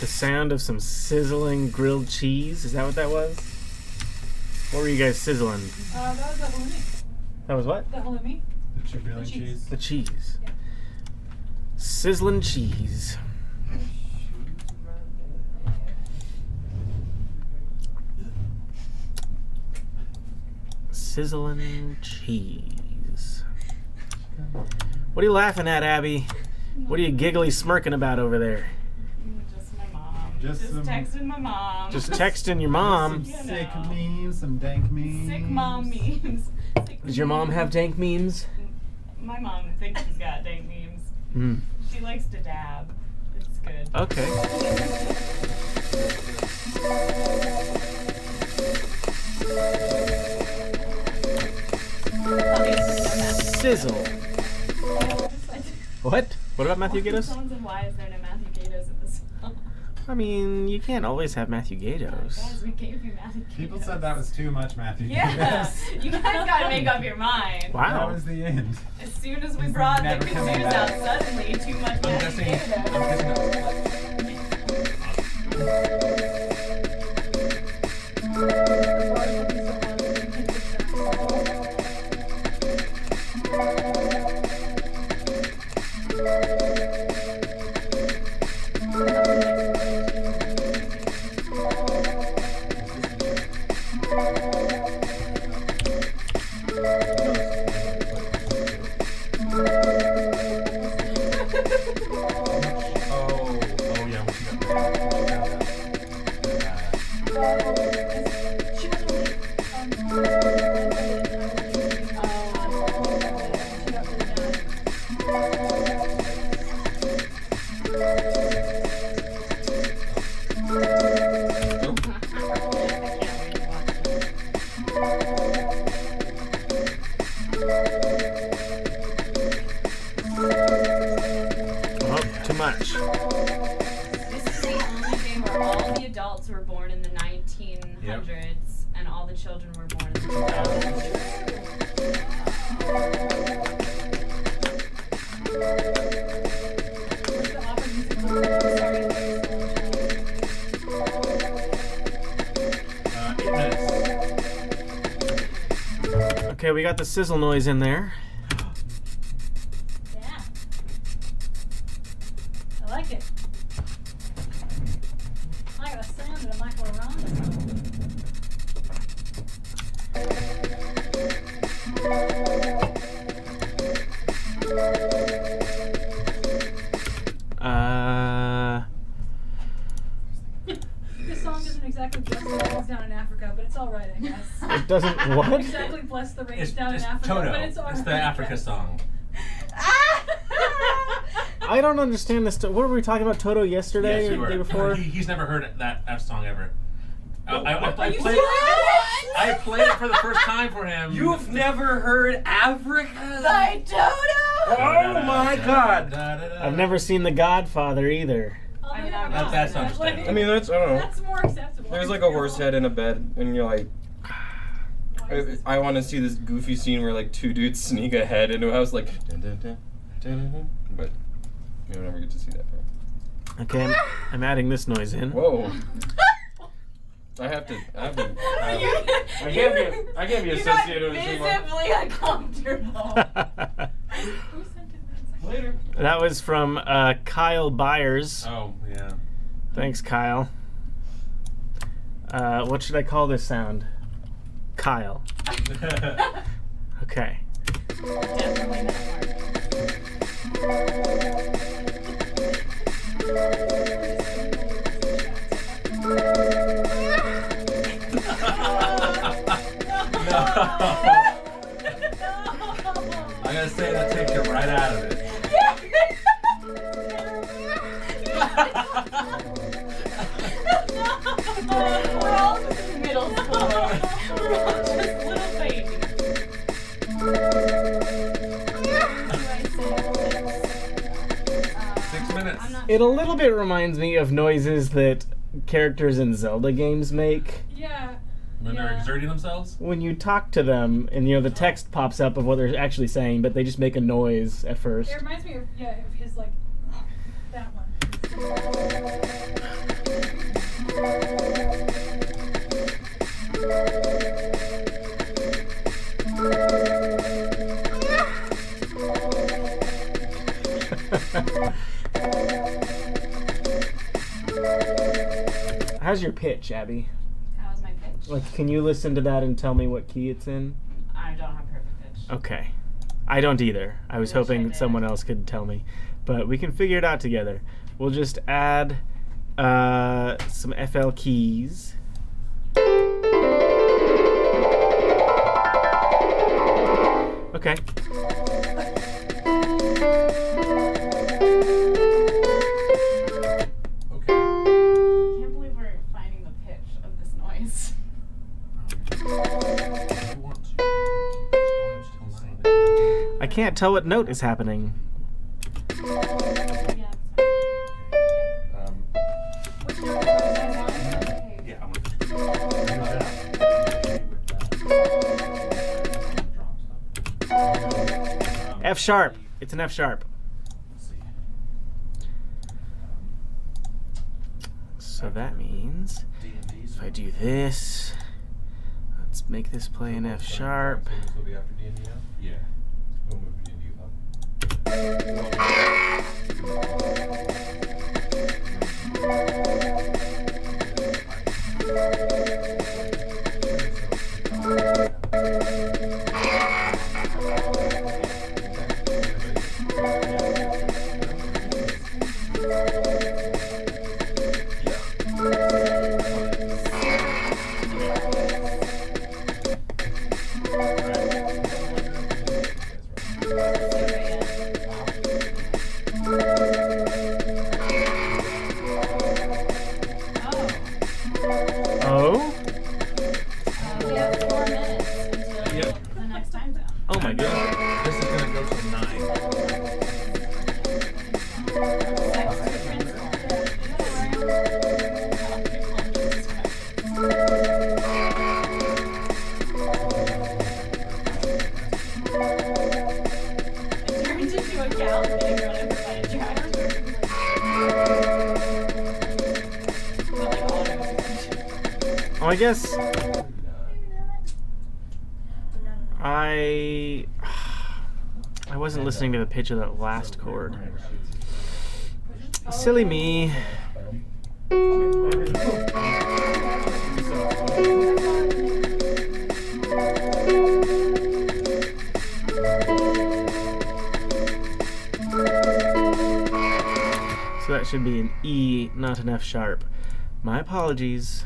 Sound of some sizzling grilled cheese. Is that what that was? What were you guys sizzling? That was the halloumi. That was what? The halloumi. The chipperling cheese. cheese. The cheese. Yeah. Sizzling cheese. Sizzling cheese. What are you laughing at, Abby? What are you giggly smirking about over there? Just my mom. Just Just some- texting my mom. Just texting your mom. You Some sick know. memes, some dank memes. Sick mom memes. Sick Does your mom have dank memes? My mom thinks she's got dank memes. Hmm. She likes to dab. It's good. Okay. Sizzle. What? What about Matthew Gatos? Someone said, why is there no Matthew Gatos in this song? I mean, you can't always have Matthew Gatos. Guys, we gave you Matthew Gatos. People said that was too much, Matthew. Yeah, you guys gotta make up your mind. That Wow. was the end. As soon as we He's brought the never coming kazoos back. out, suddenly too much I'm Matthew guessing. I'm Gatos. guessing that's oh yeah, what you got there? She was really, she got really mad. the adults were born in the 1900s, and all the children were born in the 8 minutes. Okay, we got the sizzle noise in there. Yeah. I like it. I got a sound that Michael around. This song doesn't exactly bless the rains down in Africa, but it's alright, I guess. It doesn't what? Exactly bless the rains It's down in just Africa, Toto. but it's alright. It's the Africa song. I don't understand this. What were we talking about Toto yesterday Yes, or you the day were. before? He's never heard that song ever. I Are you played. serious? I played it for the first time for him. You've never heard Africa? By Toto! Oh my God! I've never seen The Godfather either. I'll I'm leave not it gonna at That's that. understandable. I mean, that's, I don't know. That's more acceptable. There's like a horse head in a bed, and you're like, Why is this- I want to see this goofy scene where like two dudes sneak a head into a house, like, dun, dun, dun, dun, dun, dun. But you don't ever get to see that part. Okay, I'm adding this noise in. Whoa. I can't be associated with too much. visibly uncomfortable. Who sent in that? Later. That was from Kyle Byers. Oh yeah. Thanks, Kyle. What should I call this sound? Kyle. Okay. Definitely not I'm gonna say that takes you right out of it. We're all just in middle school. We're all just little babies. Six minutes. It a little bit reminds me of noises that characters in Zelda games make. Yeah. When they're exerting themselves. When you talk to them and the text pops up of what they're actually saying, but they just make a noise at first. It reminds me of his like that one. How's your pitch, Abby? How's my pitch? Like, can you listen to that and tell me what key it's in? I don't have perfect pitch. Okay. I don't either. I was I wish I hoping did. someone else could tell me. But we can figure it out together. We'll just add some FL keys. Okay. Okay. I can't believe we're finding the pitch of this noise. If you want to keep it going till 9. I can't tell what note is happening. Yeah, that's fine. Which note is that on? Okay. Yeah, I'm gonna. F sharp. It's an F sharp. Let's see. So that means D&D. if I do this, let's make this play an F sharp. This will be after D&D now? Yeah. We'll move to D&D up. Oh, I guess I wasn't listening to the pitch of that last chord. Silly me. So that should be an E, not an F sharp. My apologies.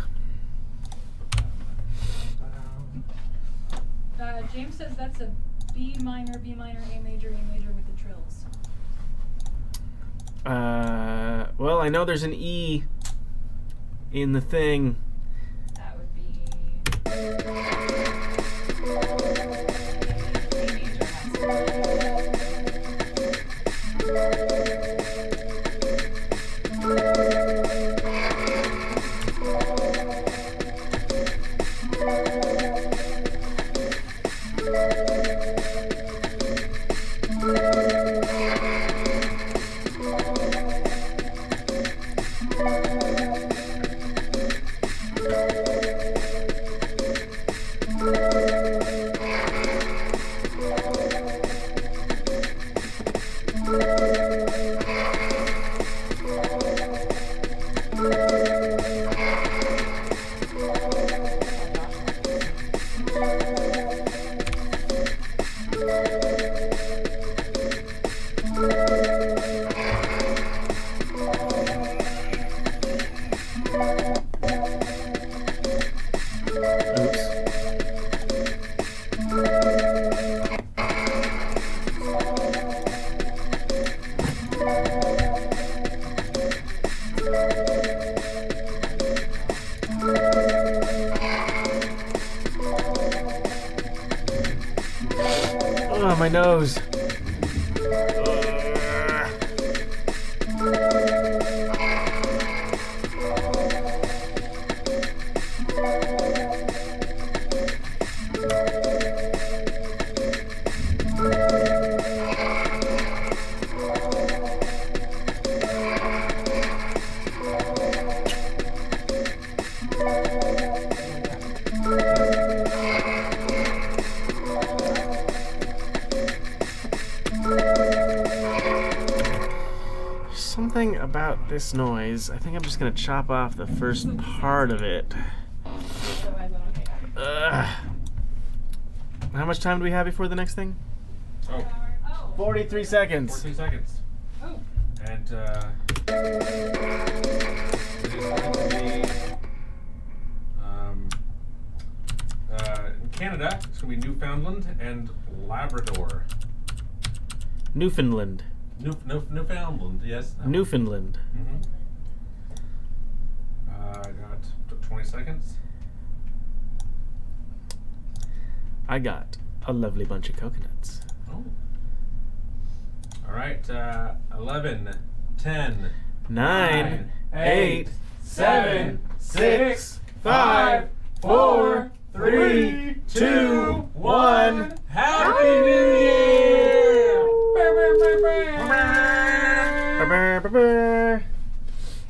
James says that's a B minor, A major with the trills. Well, I know there's an E in the thing. That would be A major has Oh, my nose. Something about this noise. I think I'm just gonna chop off the first part of it. How much time do we have before the next thing? Oh, 43 seconds. 14 seconds. Oh. And it is going to be in Canada. It's going to be Newfoundland and Labrador. Newfoundland. Newfoundland, yes. Newfoundland. Mm-hmm. I got 20 seconds. I got a lovely bunch of coconuts. Oh. All right. 11, 10, 9, 8, 7, 6, 5, 4, 3, 2, 1. Happy New Year!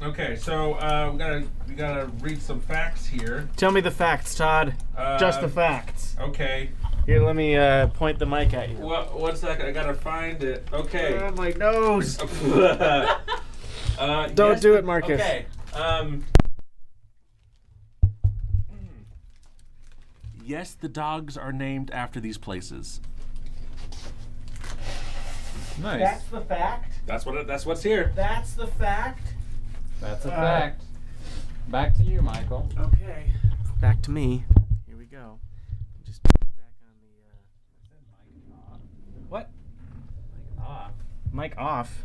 Okay, so we gotta read some facts here. Tell me the facts, Todd. Just the facts. Okay. Here, let me point the mic at you. One second, I gotta find it. Okay. Oh, my nose. Don't do it, Marcus. Okay. Yes, the dogs are named after these places. Nice. That's the fact. That's what's here. That's the fact. That's a fact. Back to you, Michael. Okay. Back to me. Here we go. Just put it back on the. What? Mic off.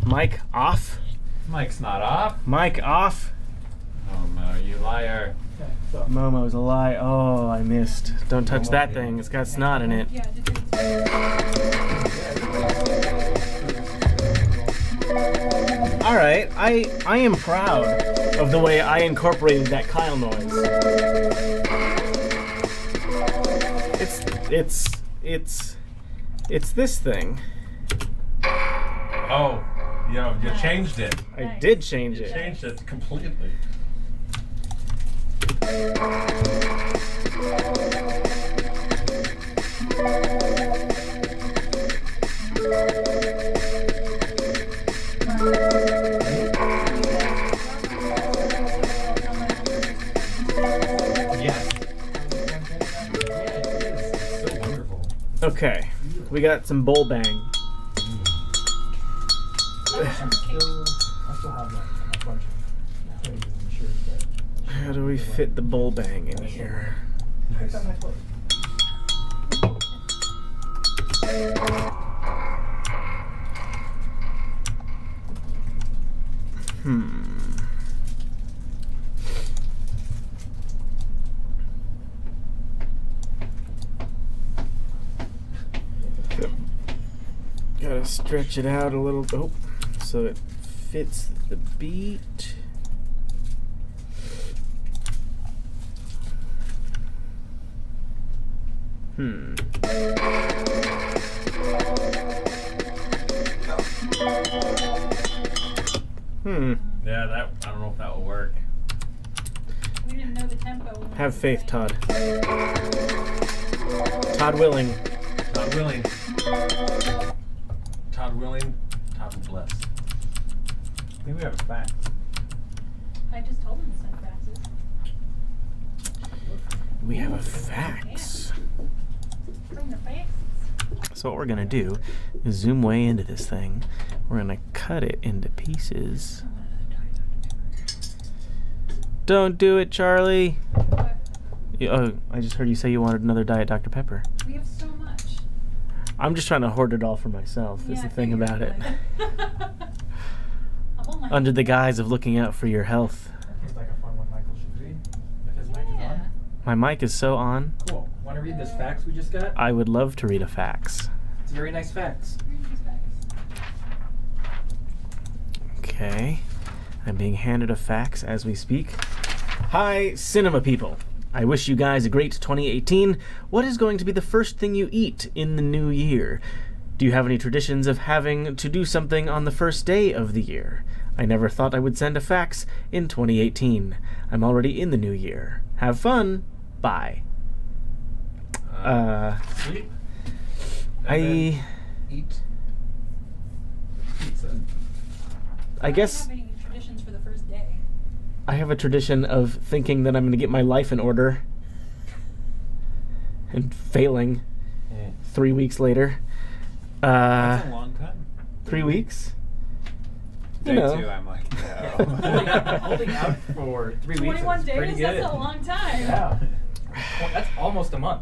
Mic off. Mike's not off. Mic off. Oh no, you liar. Momo's a lie. Oh, I missed. Don't touch that thing. It's got snot in it. Yeah, All right. I am proud of the way I incorporated that Kyle noise. It's this thing. Oh, yeah, you changed it. I did change You it. changed it completely. Yes. Yeah, it is. It's so wonderful. Okay, we got some bowl bang. I still have like a bunch of hoodies and shirts that. How do we fit the bowl bang in here? Nice. Gotta stretch it out a little, so it fits the beat. Yeah, that I don't know if that will work. We didn't know the tempo. when we Have were faith, playing. Todd. Todd Willing. Todd Willing. Todd Willing. Todd will bless. I think we have a fax. I just told him to send faxes. We have a fax. Bring the faxes. So what we're gonna do is zoom way into this thing. We're gonna cut it into pieces. Don't do it, Charlie. What? Oh, I just heard you say you wanted another Diet Dr. Pepper. We have so much. I'm just trying to hoard it all for myself, is Yeah, the I thing figured, about it. but- I'm on my Under the guise of looking out for your health. That seems like a fun one Michael should read. If his mic is Yeah. on. My mic is so on, Cool. Want to read this fax we just got? I would love to read a fax. It's a very nice fax. Read these faxes. Okay. I'm being handed a fax as we speak. Hi, Synema people. I wish you guys a great 2018. What is going to be the first thing you eat in the new year? Do you have any traditions of having to do something on the first day of the year? I never thought I would send a fax in 2018. I'm already in the new year. Have fun. Bye. Sleep. I Eat. Pizza. I guess don't have any traditions for the first day. I have a tradition of thinking that I'm going to get my life in order and failing 3 weeks later. That's a long time. 3 weeks? Day You know. 2, I'm like, Holding out for 3 weeks 21 is days? pretty good. That's a long time. Yeah. Well, that's almost a month.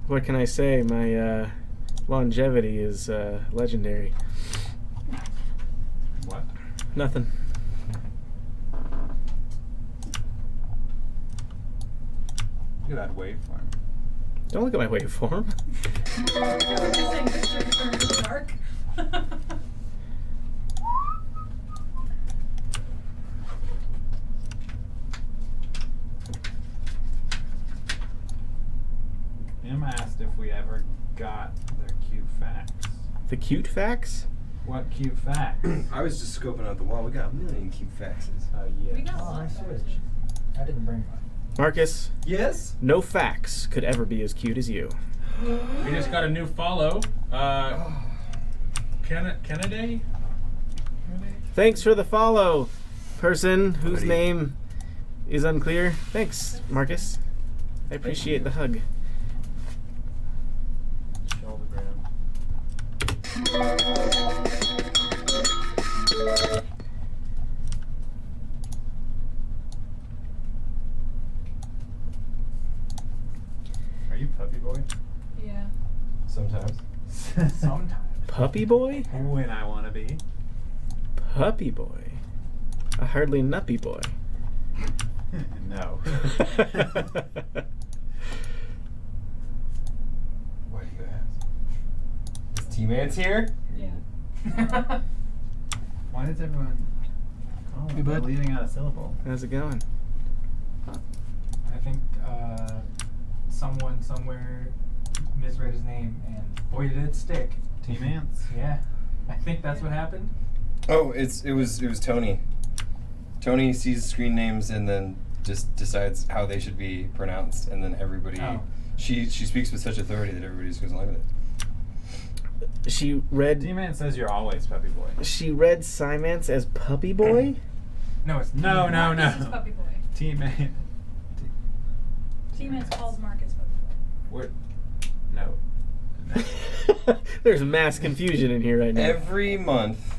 What can I say? My longevity is legendary. What? Nothing. Look at that waveform. Don't look at my waveform. You're saying picture in the dark. Em asked if we ever got their cute fax. The cute facts? What cute fax? I was just scoping out the wall. We got a million cute faxes. Yeah. We got Oh, lots nice of switch. them. I didn't bring mine. Marcus, Yes? no facts could ever be as cute as you. We just got a new follow. Kennedy? Thanks for the follow, person whose Buddy. name is unclear. Thanks, Marcus. I appreciate the hug. Shoulder grab. Are you puppy boy? Yeah. Sometimes. Sometimes. Puppy boy? When I want to be. Puppy boy. A hardly nuppy boy. No. Why do you ask? Is T-Man's here? Yeah. Why does everyone call Hey, him? They're bud. leaving out a syllable. How's it going? I think someone somewhere misread his name, and boy did it stick. T-Mance. Yeah, I think that's what happened. Oh, it was Tony. Tony sees screen names and then just decides how they should be pronounced, and then everybody. Oh. She speaks with such authority that everybody just goes along with it. She read. T-Man says you're always Puppy Boy. She read Simance as Puppy Boy. No, it's No. Marcus is Puppy Boy. T-Man. T-Man calls Marcus Puppy Boy. What? No. There's mass confusion in here right now. Every month,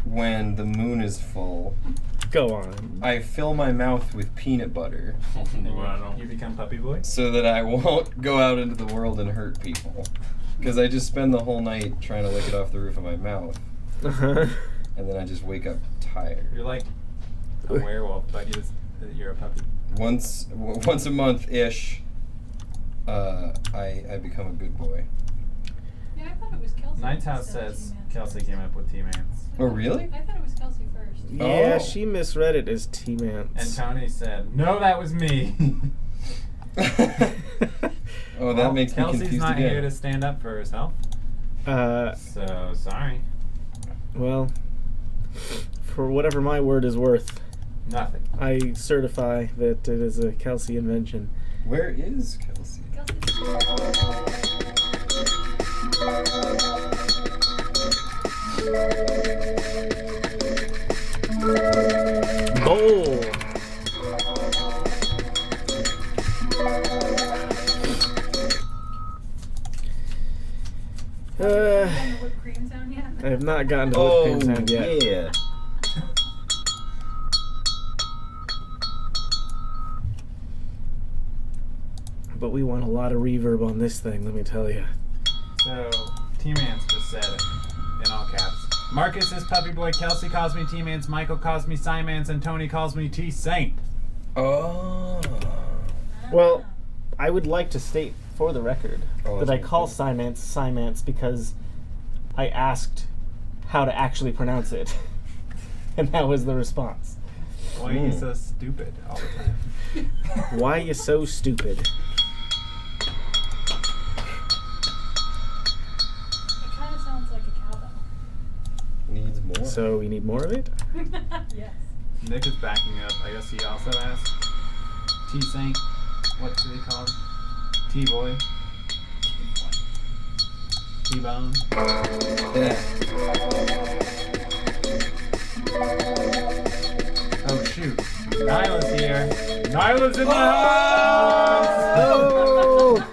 when the moon is full, Go on. I fill my mouth with peanut butter You become Puppy Boy? so that I won't go out into the world and hurt people. Because I just spend the whole night trying to lick it off the roof of my mouth, Uh-huh. and then I just wake up tired. You're like a werewolf, but you're a puppy. Once a month ish, I become a good boy. Yeah, I thought it was Kelsey. Ninth that House said says T-Man. Kelsey came up with T-Mans. Oh, really? I thought it was Kelsey first. Yeah, Oh. she misread it as T-Mance. And Tony said, no, that was me. Oh, that makes me Kelsey's confused not again. here to stand up for herself. So, sorry. Well, for whatever my word is worth, Nothing. I certify that it is a Kelsey invention. Where is Kelsey? Bowl. Gotten the whipped cream sound yet? I have not gotten to Oh, whipped cream sound yet. yeah. But we want a lot of reverb on this thing, let me tell you. So, T-Mans just said it in all caps. Marcus is Puppy Boy, Kelsey calls me T-Mans, Michael calls me Simans, and Tony calls me T-Saint. Oh. Well, I would like to state for the record Oh, that I that's call good. Simance because I asked how to actually pronounce it. And that was the response. Why are you so stupid all the time? Why you so stupid? It kind of sounds like a cowbell. Needs more. So we need more of it? Yes. Nick is backing up. I guess he also asked T-Saint. What do they call him? T-Boy? T-Bone? Yeah. Oh shoot. Nyla's here. Nyla's in the house! Oh!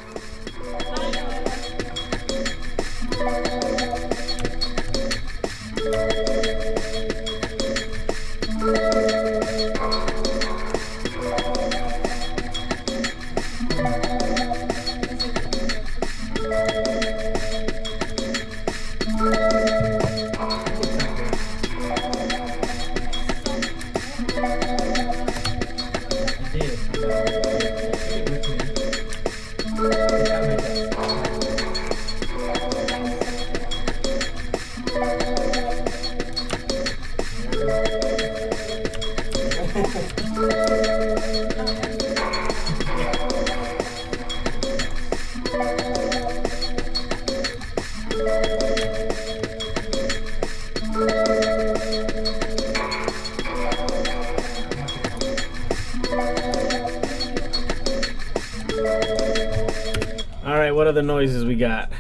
Alright, what other noises we got?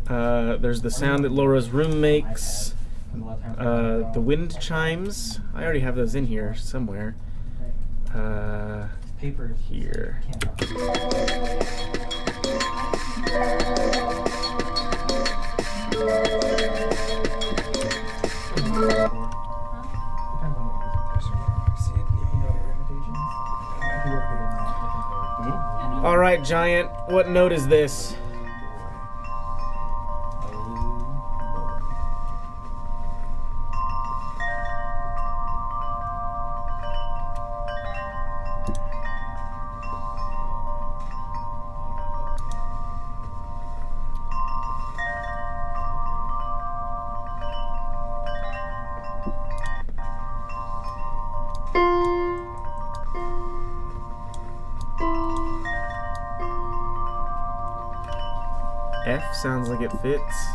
There's the sound that Laura's room makes. The wind chimes. I already have those in here somewhere. Here. Alright, Giant, what note is this? F sounds like it fits.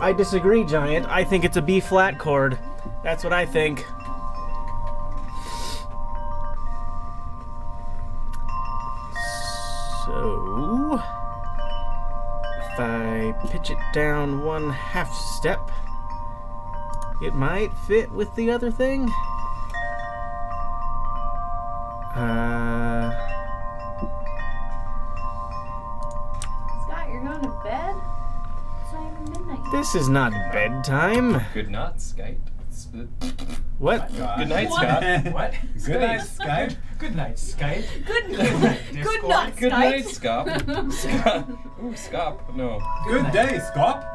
I disagree, Giant. I think it's a B flat chord. That's what I think. So, if I pitch it down 1/2 step, it might fit with the other thing. Scott, you're going to bed? It's not even midnight. This is not bedtime. Good night, Skype. What? Good night, What? Scott. What? Good night, Skype. Skype. Good night, Skype. Good Discord. night, Good Skype. night, Scott. Scott. Ooh, Scott. No. Good day, Scop.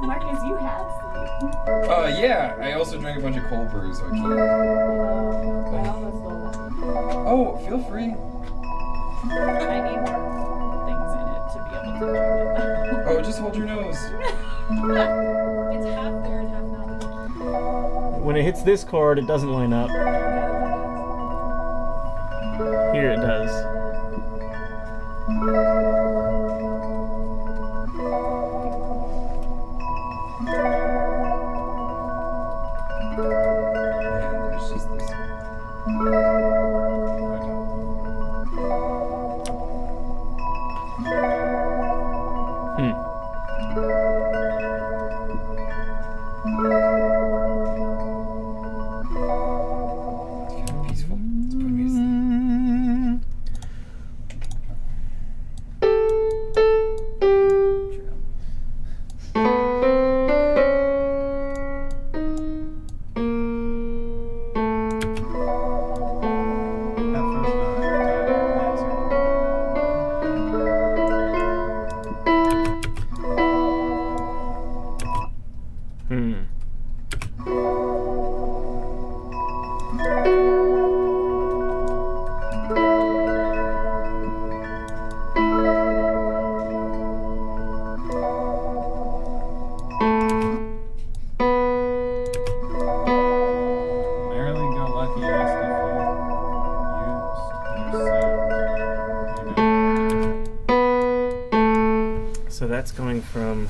Marcus, you have sleep. Yeah. I also drank a bunch of cold brews, so I can't. I almost stole that. Oh, feel free. I need more things in it to be able to drink it. Oh, just hold your nose. It's half there and half not. When it hits this chord, it doesn't line up. Here it does. Man, there's just this. It's kind of peaceful. It's putting me to sleep. That first note Merrily-go-lucky asked if you used your sound. So that's going from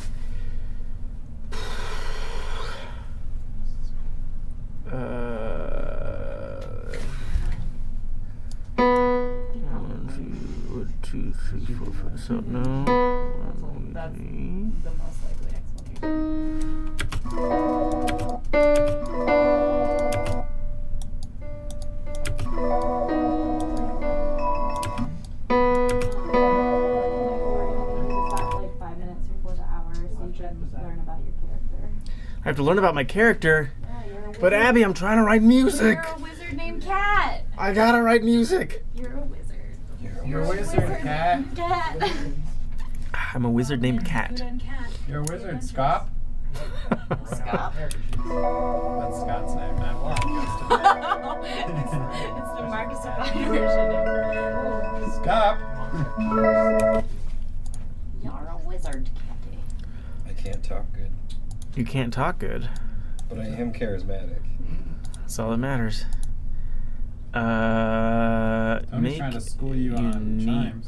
one, two, three, four, five. So no. That's One, the most likely explanation. Like 5 minutes before the hour, so you can learn about your character. I have to learn about my character. Yeah, you're a But wizard. Abby, I'm trying to write music. You're a wizard named Cat. I gotta write music. You're a wizard. You're a wizard, Cat. Cat. I'm a wizard named Good Cat. and cat. You're a wizard, Scop. Scott. That's Scott's name. I'm it's the Marcus O'Brien version of Scop. You're a wizard, Catty. I can't talk good, You can't talk good. but I am charismatic. That's all that matters. Tony's Make trying to school you on unique- chimes.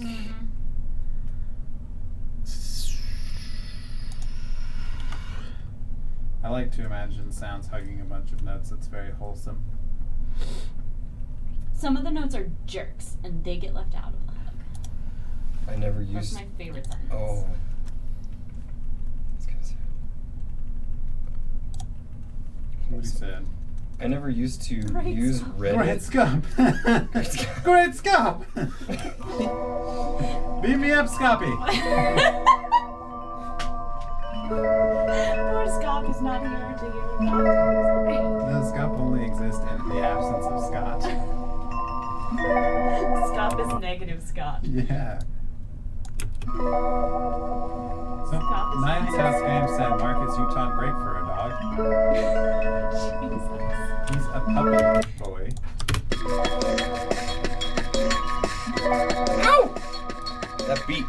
I like to imagine sounds hugging a bunch of notes. It's very wholesome. Some of the notes are jerks, and they get left out of the hug. I never That's used. my favorite sentence. Oh. That's kind of sad. What he said. I never used to Great use Scop. Reddit. Scop. Great Scop. Beat me up, Scoppy. Poor Scott is not here to hear that. No, Scop only exists in the absence of Scott. Scott is negative Scott. Yeah. So, Scop is Ninth nice. House Game said, Marcus, you talk great for a dog. Jesus. He's a puppy boy. Ow! That beat.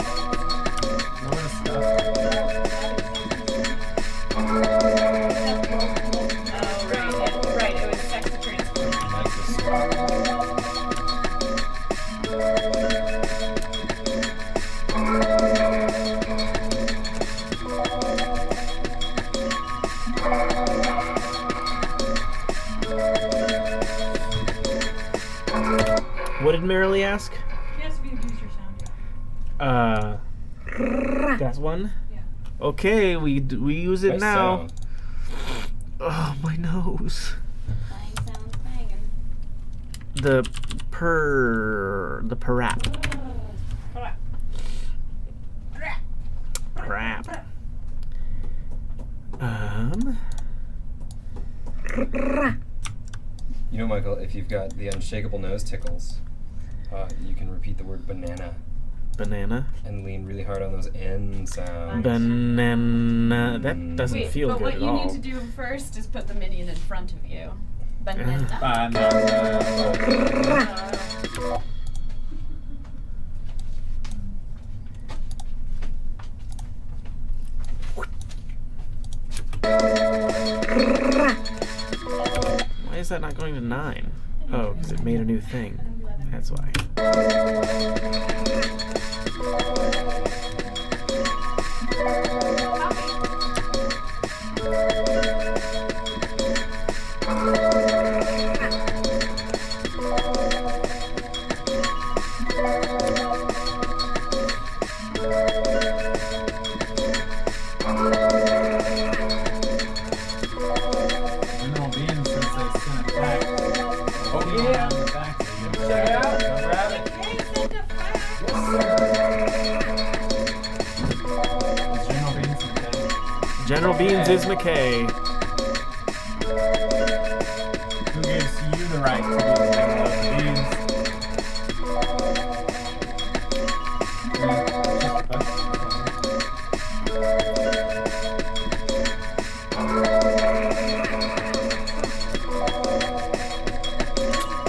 What a stuff. Marilee ask? Yes, we abused your sound. That one? Yeah. Okay, we use it Nice now. sound. Oh, my nose. Bang sounds banging. The parap. Parap. You know, Michael, if you've got the unshakable nose tickles, you can repeat the word banana Banana. and lean really hard on those N sounds. Banana. That doesn't Wait, feel but good what at you all. need to do first is put the minion in front of you. Banana. Why is that not going to 9? Oh, because it made a new thing. That's why. General Beans says they sent it back. Oh yeah. The back. So you can check it out. Go grab it. Is General Beans okay? General Beans is McKay. Who gives you the right to be the General of the Beans?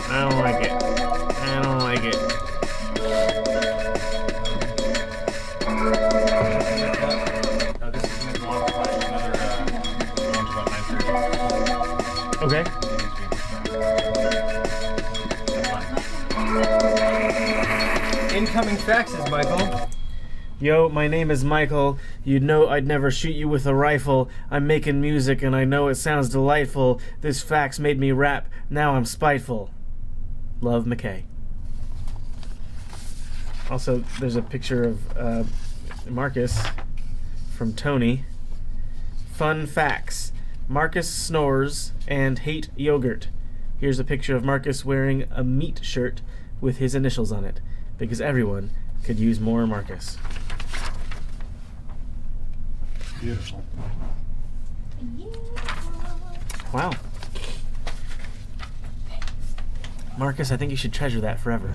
I don't like it. I don't like it. Oh, this is gonna go on for like another going to about 9:30. Okay. Incoming faxes, Michael. Yo, my name is Michael. You'd know I'd never shoot you with a rifle. I'm making music and I know it sounds delightful. This fax made me rap. Now I'm spiteful. Love, McKay. Also, there's a picture of Marcus from Tony. Fun facts. Marcus snores and hate yogurt. Here's a picture of Marcus wearing a meat shirt with his initials on it, because everyone could use more Marcus. Beautiful. Wow. Marcus, I think you should treasure that forever.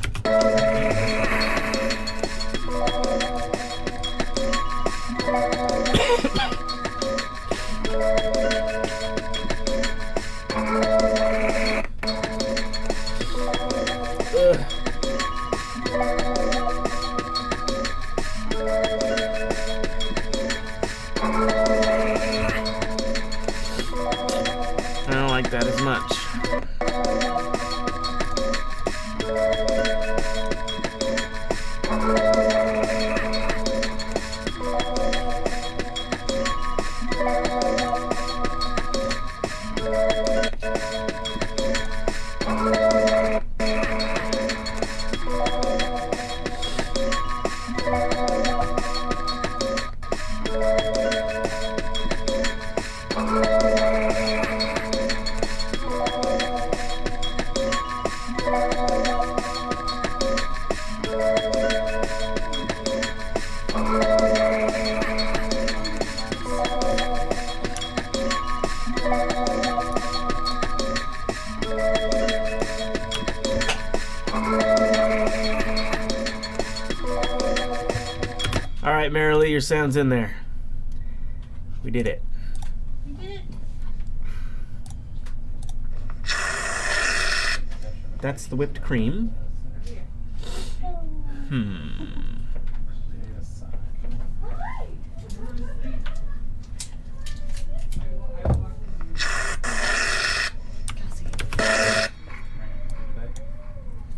I don't like that as much. All right, Marilee, your sound's in there. We did it. That's the whipped cream.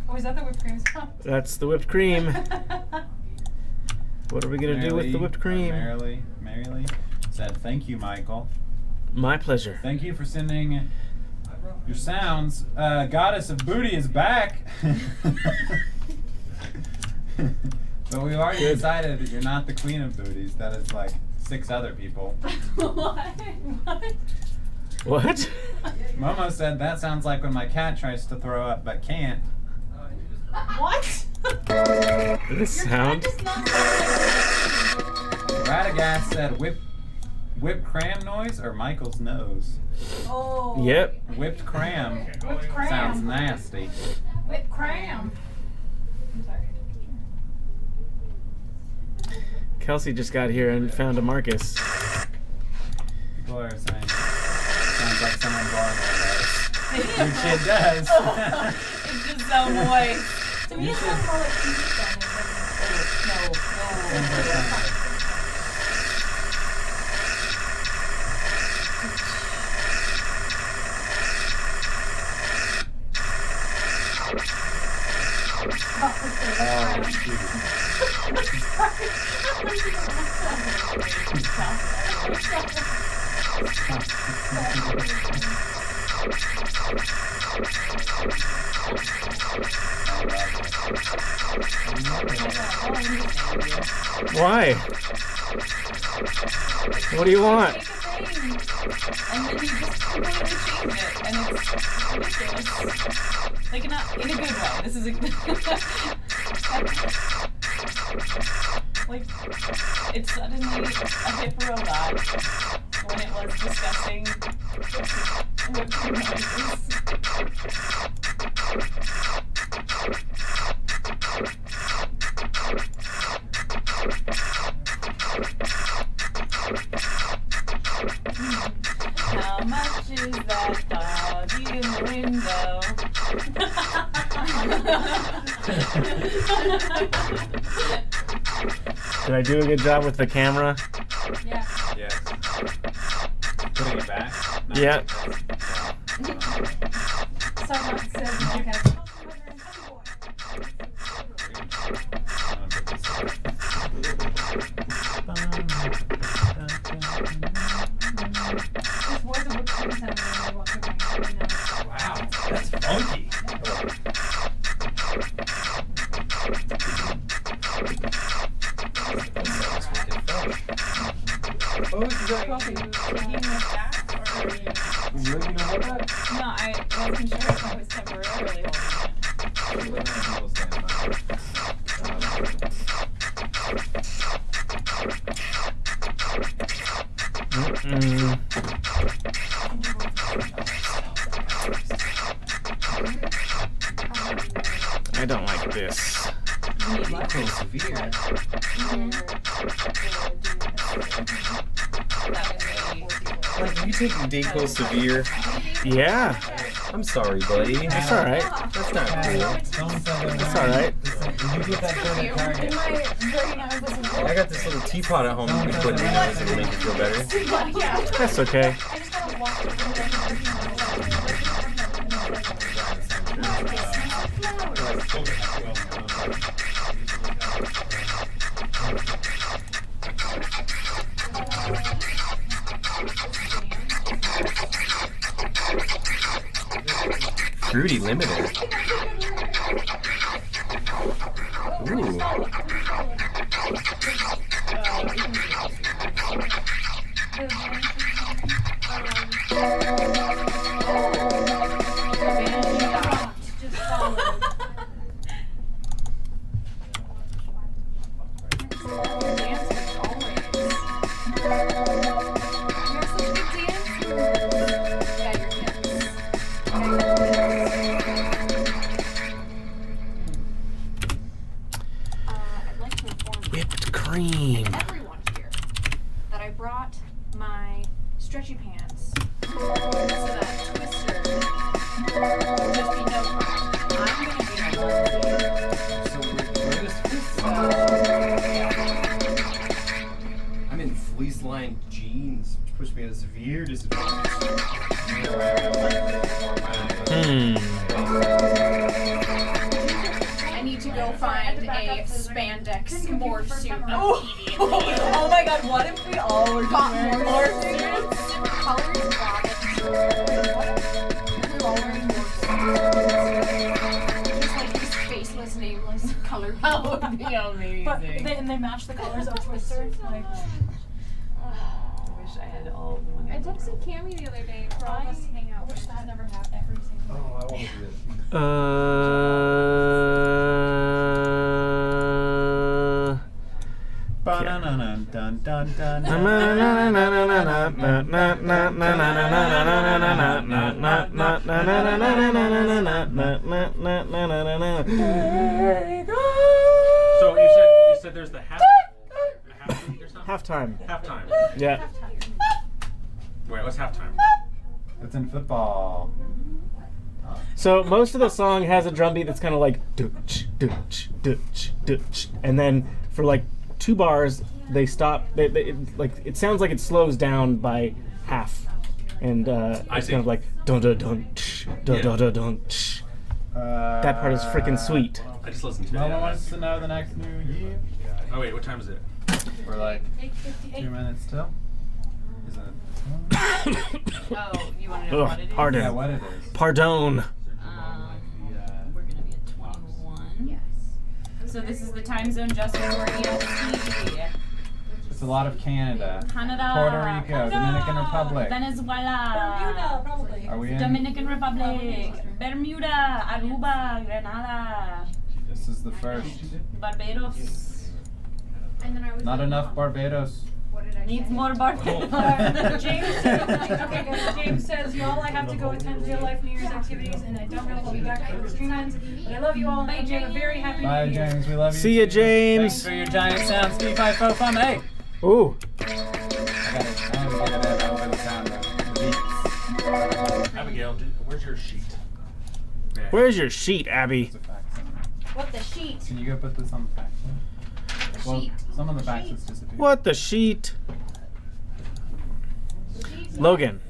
Oh, is that the whipped cream stuff? That's the whipped cream. What are we gonna do with the whipped cream? Marilee said, "Thank you, Michael. My pleasure. Thank you for sending your sounds. Goddess of Booty is back." But we've already decided that you're not the queen of booties. That is like 6 other people. What? What? Momo said that sounds like when my cat tries to throw up but can't. What? This sound? Radagast said whipped cram noise or Michael's nose. Oh. Yep. Whipped cram. Whipped cram. Sounds nasty. Whipped cram. I'm sorry. Kelsey just got here and found a Marcus. People are saying sounds like someone blowing their nose. Which it does. It's just so moist. To me, it sounds more like TV Why? What do you want? Take a thing, and then you just completely change it, and it's ridiculous. Like, not in a good way. This is a like, it's suddenly a hip robot when it was discussing whipping noises. How much is that doggy in the window? Did I do a good job with the camera? Yeah. Yes. Putting it back? No. Yeah. Someone says like a this was a book sound when I walked over here. Wow, that's funky. Oh, you got coffee. Taking this back, or are you? You know what that? No, I wasn't sure if I was temporarily holding it. Mm-mm. I don't like this. Equal severe. Like, you take Dayquil severe. Yeah. I'm sorry, buddy. That's alright. That's not cool. Someone said that. That's alright. Did you get that good at Target? I got this little teapot at home you can put in your nose and make it feel better. That's okay. Fruity Limited. Ooh. Whipped cream. Everyone here that I brought my stretchy pants so that Twister will just be no problem. I'm gonna be my I'm in fleece-lined jeans, which puts me at a severe disadvantage. I need to go find a spandex morph suit immediately. Oh my god, what if we all were just wearing more suits? Different colors, bottoms. We're all wearing morph suits. Just like these faceless, nameless color. That would be amazing. But they match the colors of Twister. Like, I wish I had all of the ones. I texted Cammy the other day for all of us to hang out. wish that never happened every single Oh, I want to do this. So you said there's the half beat or something? Halftime. Halftime. Yeah. Wait, what's halftime? It's in football. So most of the song has a drum beat that's kind of like dutch, dutch, dutch, dutch, and then for like 2 bars they stop. It sounds like it slows down by half, and it's kind of like dun dun dun dun dun dun dun. That part is freaking sweet. I just listened to No it. one wants to know the next New Year. Oh wait, what time is it? We're like 8:58. 2 minutes till. Is it? Oh, you want to know what it is? Pardon. Yeah, what it is. Pardon. We're gonna be at 21. Yes. So this is the time zone just for EST. It's a lot of Canada, Canada, Puerto Rico, Dominican Republic. Venezuela, Bermuda, probably. Are we in? Dominican Republic, Bermuda, Aruba, Grenada, This is the first. Barbados. And then I was Not like, enough Mom, Barbados. what did I Needs say? more Barbados. James says, okay, guys, James says, y'all, I have to go attend real life New Year's activities, and I don't know if I'll be back for the stream ends, but I love you all, and I hope you have a very happy Bye, New Year. James. We love you. See ya, too. James. Thanks for your giant sounds. D5 Hey. Ooh. I got it. I want to get it in over the sound. The beats. Abigail, where's your sheet? Yeah. Where's your sheet, Abby? There's a fax in there. What the sheet? Can you go put this on the fax? The Well, sheet. some of the faxes disappeared. What the sheet? Logan,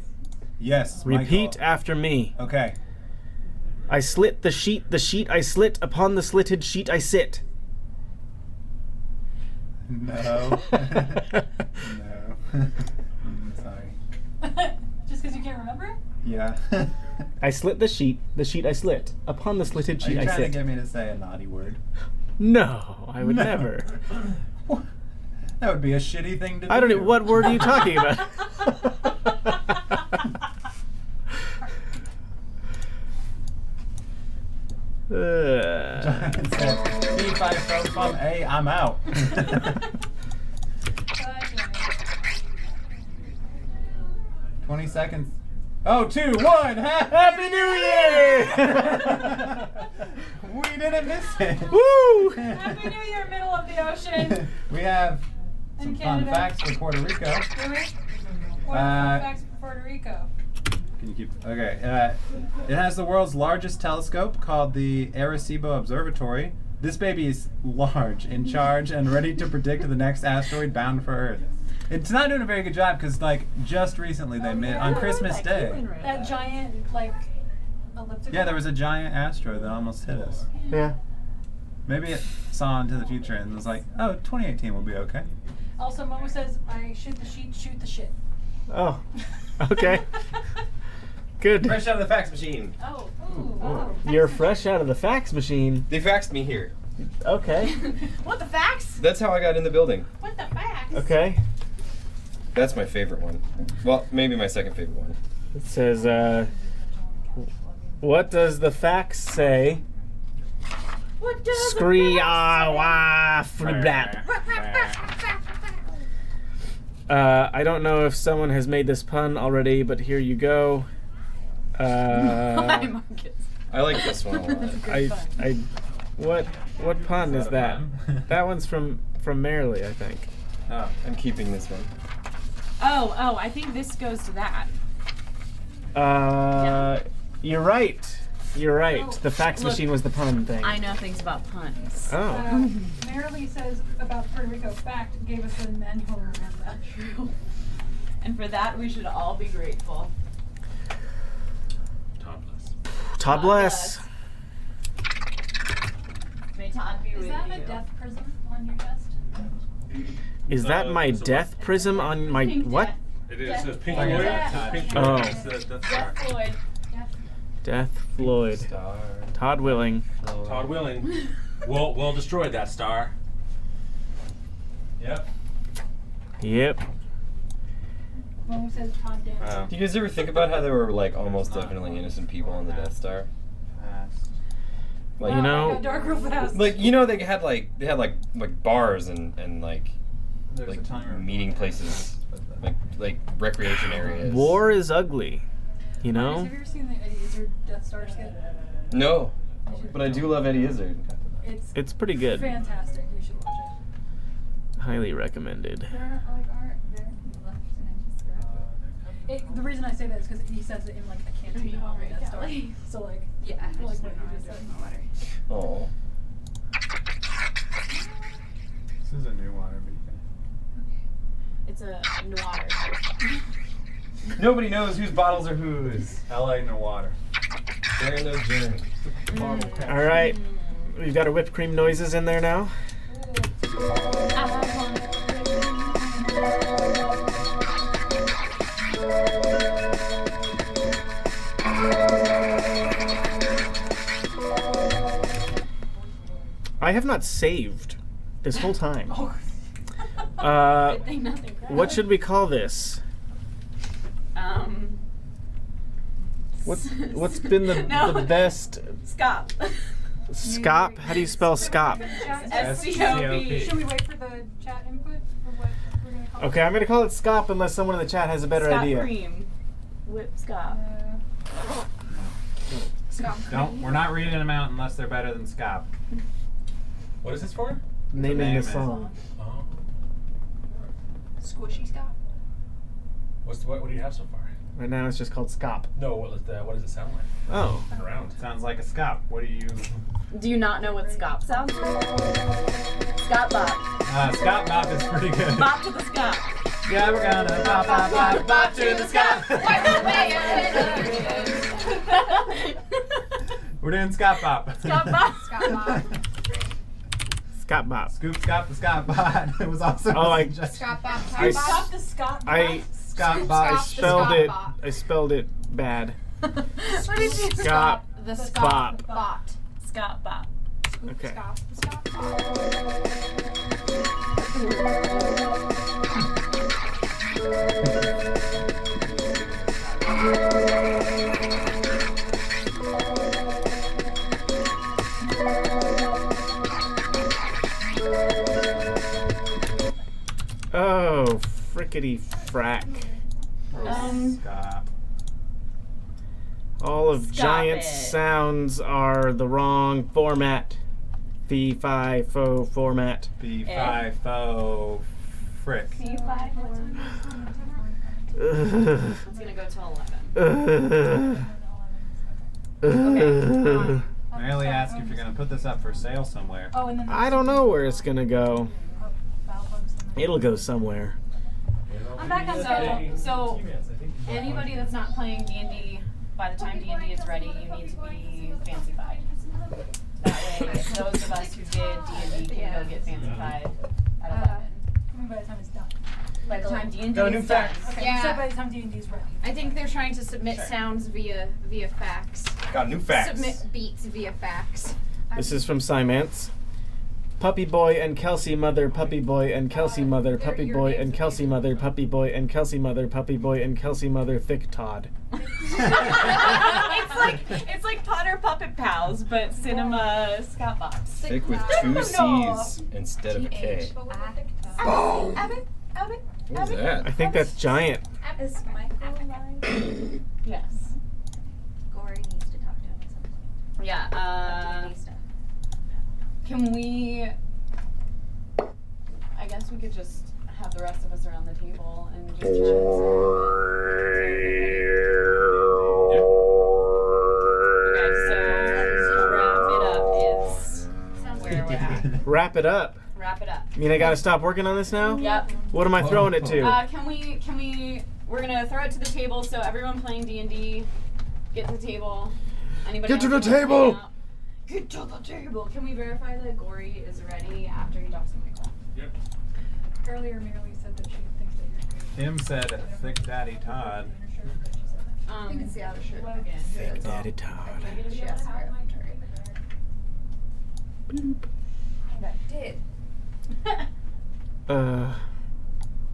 Yes. repeat Michael. after me. Okay. I slit the sheet I slit, upon the slitted sheet I sit. No. No. Sorry. Just because you can't remember it? Yeah. I slit the sheet I slit, upon the slitted Are sheet you I trying to sit. get me to say a naughty word? No, I would No. never. That would be a shitty thing to do. I don't know, what word are you talking about? Giant said, D5 from A, I'm out. 20 seconds. Oh, 2, 1, Happy New Year! We didn't miss it. Woo! Happy New Year, middle of the ocean. We have some In fun Canada. facts for Puerto Rico. Do we? What are the fun facts for Puerto Rico? Can you keep? Okay. It has the world's largest telescope called the Arecibo Observatory. This baby is large, in charge, and ready to predict the next asteroid bound for Earth. It's not doing a very good job because, like, just recently they made on Christmas Day. That giant, like, elliptical. Yeah, there was a giant asteroid that almost hit us. Yeah. Maybe it saw into the future and was like, "Oh, 2018 will be okay." Also, Momo says, I shoot the sheet, shoot the shit. Oh, okay. Good. Fresh out of the fax machine. Oh, You're fresh out of the fax machine. They faxed me here. Okay. What the facts? That's how I got in the building. What the facts? Okay. That's my favorite one. Well, maybe my second favorite one. It says, what does the fax say? What does Scree the ah facts wah flip I don't know if someone has made this pun already, but here you go. Hi, Marcus. I like this one a lot. What pun is that? That one's from Merrily, I think. Oh, I'm keeping this one. Oh, I think this goes to that. You're right. You're right. The fax Look, machine was the pun thing. I know things about puns. Oh. Merrily says about Puerto Rico fact, gave us the manual on that. True. And for that, we should all be grateful. Topless. Todd bless. May Todd be Is with that you. a death prism on your chest? Is that my it's a death prism on my Pink what? death. It is. It says Pink Like a Floyd. death. Pink Oh. Floyd. It's the Death Floyd. Death Floyd. Star. Todd Willing. Todd Willing. We'll destroy that star. Yep. Yep. When we said Todd Dan. Do you guys ever think about how there were like almost definitely innocent people on the Death Star? Like You know- It got dark real fast. like they had like bars and like There's a timer. meeting places, like recreation areas. War is ugly. You know? Have you ever seen the Eddie Izzard Death Star skit? No, but I do love Eddie Izzard. It's pretty good. Fantastic. You should watch it. Highly recommended. There aren't very many left, and I just grabbed it. The reason I say that is because he says it in like a canteen on the Death Star. So like, Yeah, I like just what went you around just said. with my water. Oh. This is a new water beacon. It's a noir. Nobody knows whose bottles are whose. LA no water. There no journey. All right. We've got our whipped cream noises in there now. I have not saved this whole time. Good thing nothing crashed. What should we call this? What's been the best? Scop. Scop? How do you spell scop? S-C-O-P. Should we wait for the chat input for what we're gonna call Okay, I'm gonna call it scop unless someone in the chat has a better Scop idea. cream. Whip scop. Don't. We're not reading them out unless they're better than Scop. What is this for? Naming Name the it. song. Oh. Squishy Scott. What do you have so far? Right now it's just called scop. No, what does it sound like? Oh. Around. Sounds like a Scop. What do you? Do you not know what scop sounds like? Scop bop. Scop Bop is pretty good. Bop to the scop. Yeah, we're gonna bop bop bop bop to the Scop. We're doing Scop Bop. Scop bop. Scott Bob. Scop bop. Scoop Scop the Scop Bot. It was also. Oh, I Scott Bob. I Stop the Scott. Scop Bot. I Scop the spelled Scop it. bop. I spelled it bad. What did you Scop. The Bop. Scott Bot. Scop bop. Okay. Scott the Scott Bot. Oh, frickety frack. Scop. All of Stop Giant's it. sounds are the wrong format. Fee, fi, fo format. B5 fo frick. It's gonna go till 11. Merely ask if you're gonna put this up for sale somewhere. Oh, and then I don't know where it's gonna go. Bugs. It'll go somewhere. I'm back on So anybody that's not playing D&D, by the time D&D is ready, you need to be fancified. That way, those of us who did D&D can go get fancified at 11. By the time it's done. By the time D&D Got a new is done. fact. Okay. Yeah. So by the time D&D is ready. I think they're trying to submit sounds via fax. Got new facts. Submit beats via fax. This is from Simance. Puppy boy and Kelsey mother, puppy boy and Kelsey mother, puppy boy and Kelsey mother, puppy boy and Kelsey mother, puppy boy and Kelsey mother, thick Todd. it's like Potter Puppet Pals, but Synema Scott Bops. Thick with two C's instead of a K. Boom. What is that? I think that's Giant. Is Michael alive? Yes. Gory needs to talk to him at some point. Yeah. D&D stuff. Can we? I guess we could just have the rest of us around the table and just chat. Okay, so wrap it up is where we're at. Wrap it up. Wrap it up. I mean, I gotta stop working on this now? Yep. What am I throwing it to? Can we? We're gonna throw it to the table. So everyone playing D&D, get to the table. Anybody Get to else the who wants table! hang out? Get to the table. Can we verify that Gory is ready after he talks to Michael? Yep. Earlier, Merely said that she thinks that you're great. Tim said thick daddy Todd. I think it's the outer shirt. Thick daddy Todd. She asked for it. Bloop. And I did.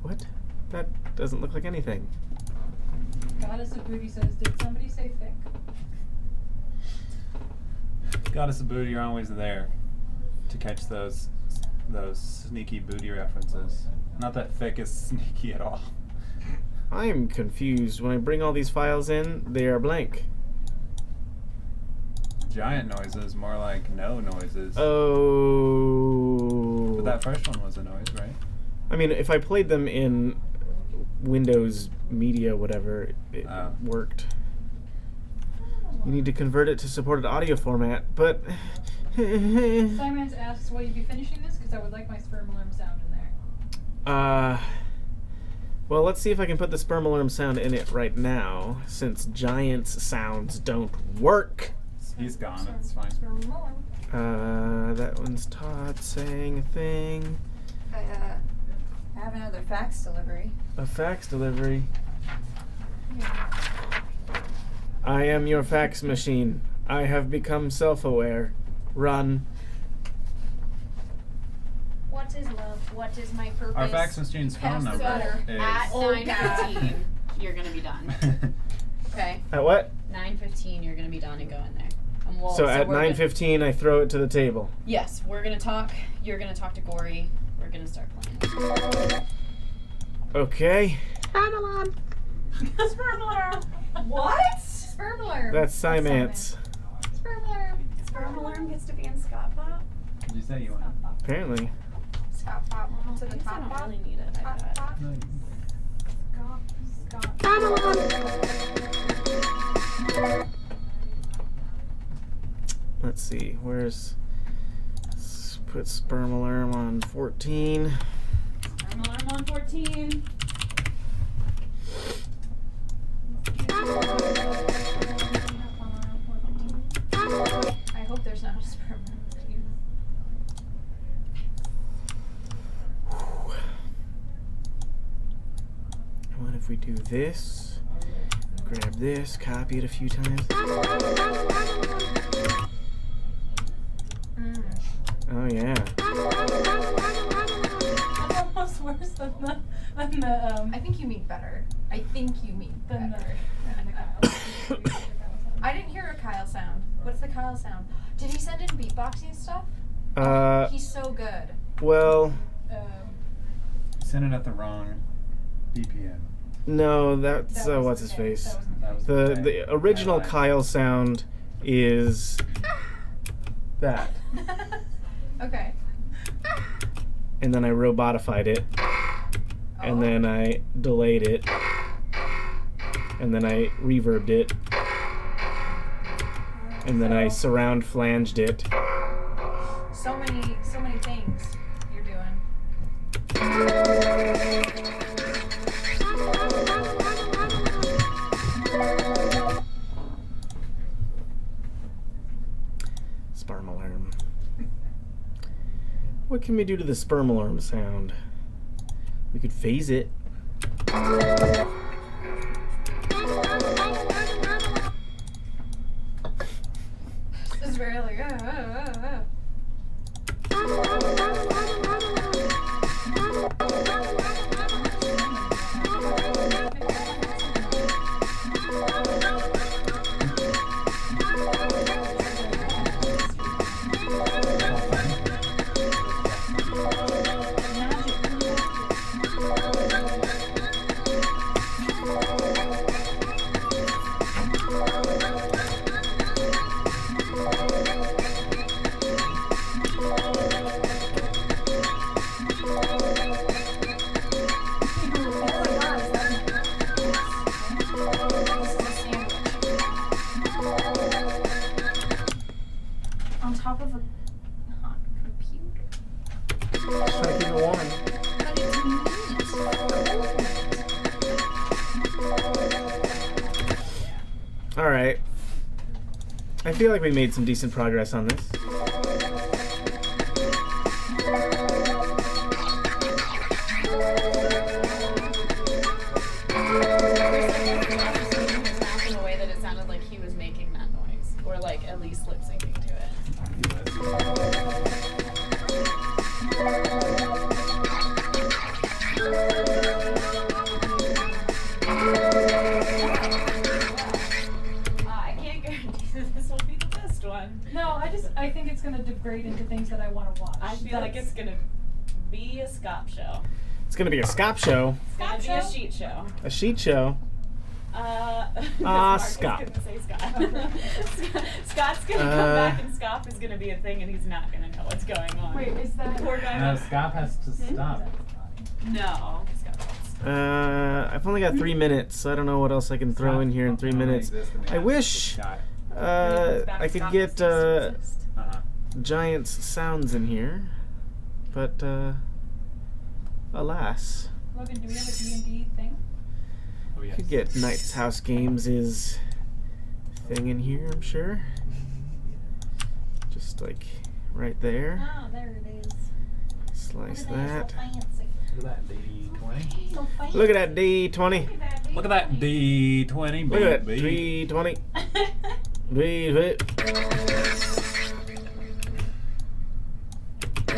What? That doesn't look like anything. Goddess of Booty says, did somebody say thick? Goddess of Booty, you're always there to catch those sneaky booty references. Not that thick is sneaky at all. I am confused. When I bring all these files in, they are blank. Giant noises, more like no noises. Oh. But that first one was a noise, right? I mean, if I played them in Windows Media, whatever, it worked. You need to convert it to supported audio format, but... Simons asks, will you be finishing this? Because I would like my sperm alarm sound in there. Well, let's see if I can put the sperm alarm sound in it right now, since Giant's sounds don't work. He's gone, it's fine. That one's Todd saying a thing. I have another fax delivery. A fax delivery. I am your fax machine. I have become self-aware. Run. What is love? What is my purpose? Our fax machine's phone number is... At 9:15, you're gonna be done. Okay. At what? 9:15, you're gonna be done and go in there. And So at we're gonna- 9:15, I throw it to the table. Yes, we're gonna talk. You're gonna talk to Gory. We're gonna start playing. Okay. Sperm alarm. Sperm alarm. What? Sperm alarm. That's Simance. Sperm alarm. Sperm alarm gets to be in Scott Pop. Did you say you want? Apparently. Scott Pop to the I top don't pop. really need it. I Top bet. pop. No, Scott. Sperm alarm. Let's see. Where's... Let's put sperm alarm on 14. Sperm alarm on 14. I hope there's not a sperm alarm. What if we do this? Grab this, copy it a few times. Oh yeah. Almost worse than the I think you mean better. I think you mean than better. I didn't hear a Kyle sound. What's the Kyle sound? Did he send in beatboxing stuff? He's so good. Well, send it at the wrong BPM. no, that's what's his face. That was The original highlight. Kyle sound is that, Okay. and then I robotified it, and then I delayed it, and then I reverbed it, and then I surround flanged it. So many things you're doing. Sperm alarm. What can we do to the sperm alarm sound? We could phase it. This is very like. On top of a hot computer. Just trying to keep it warm. But it's neat. All right. I feel like we made some decent progress on this. In a way that it sounded like he was making that noise, or like at least lip syncing to it. I want to watch. I feel like it's gonna be a scop show. It's gonna be a scop show. It's gonna be a sheet show. A sheet show. Mark Scop. is gonna say Scott. Scott's gonna come back and Scop is gonna be a thing and he's not gonna know what's going on. Wait, is that Poor guy. No, Scop has to stop. No. I've only got 3 minutes, so I don't know what else I can throw in here in 3 minutes. I wish I could get Giant's sounds in here, but alas. Logan, do we have a D&D thing? Oh, yes. Could get Knight's House Games' thing in here, I'm sure. Just like right there. Ah, there it is. Slice that. Look at that D20. So fancy. Look at that D20. Look at that D20, Look at that baby. D20. Baby.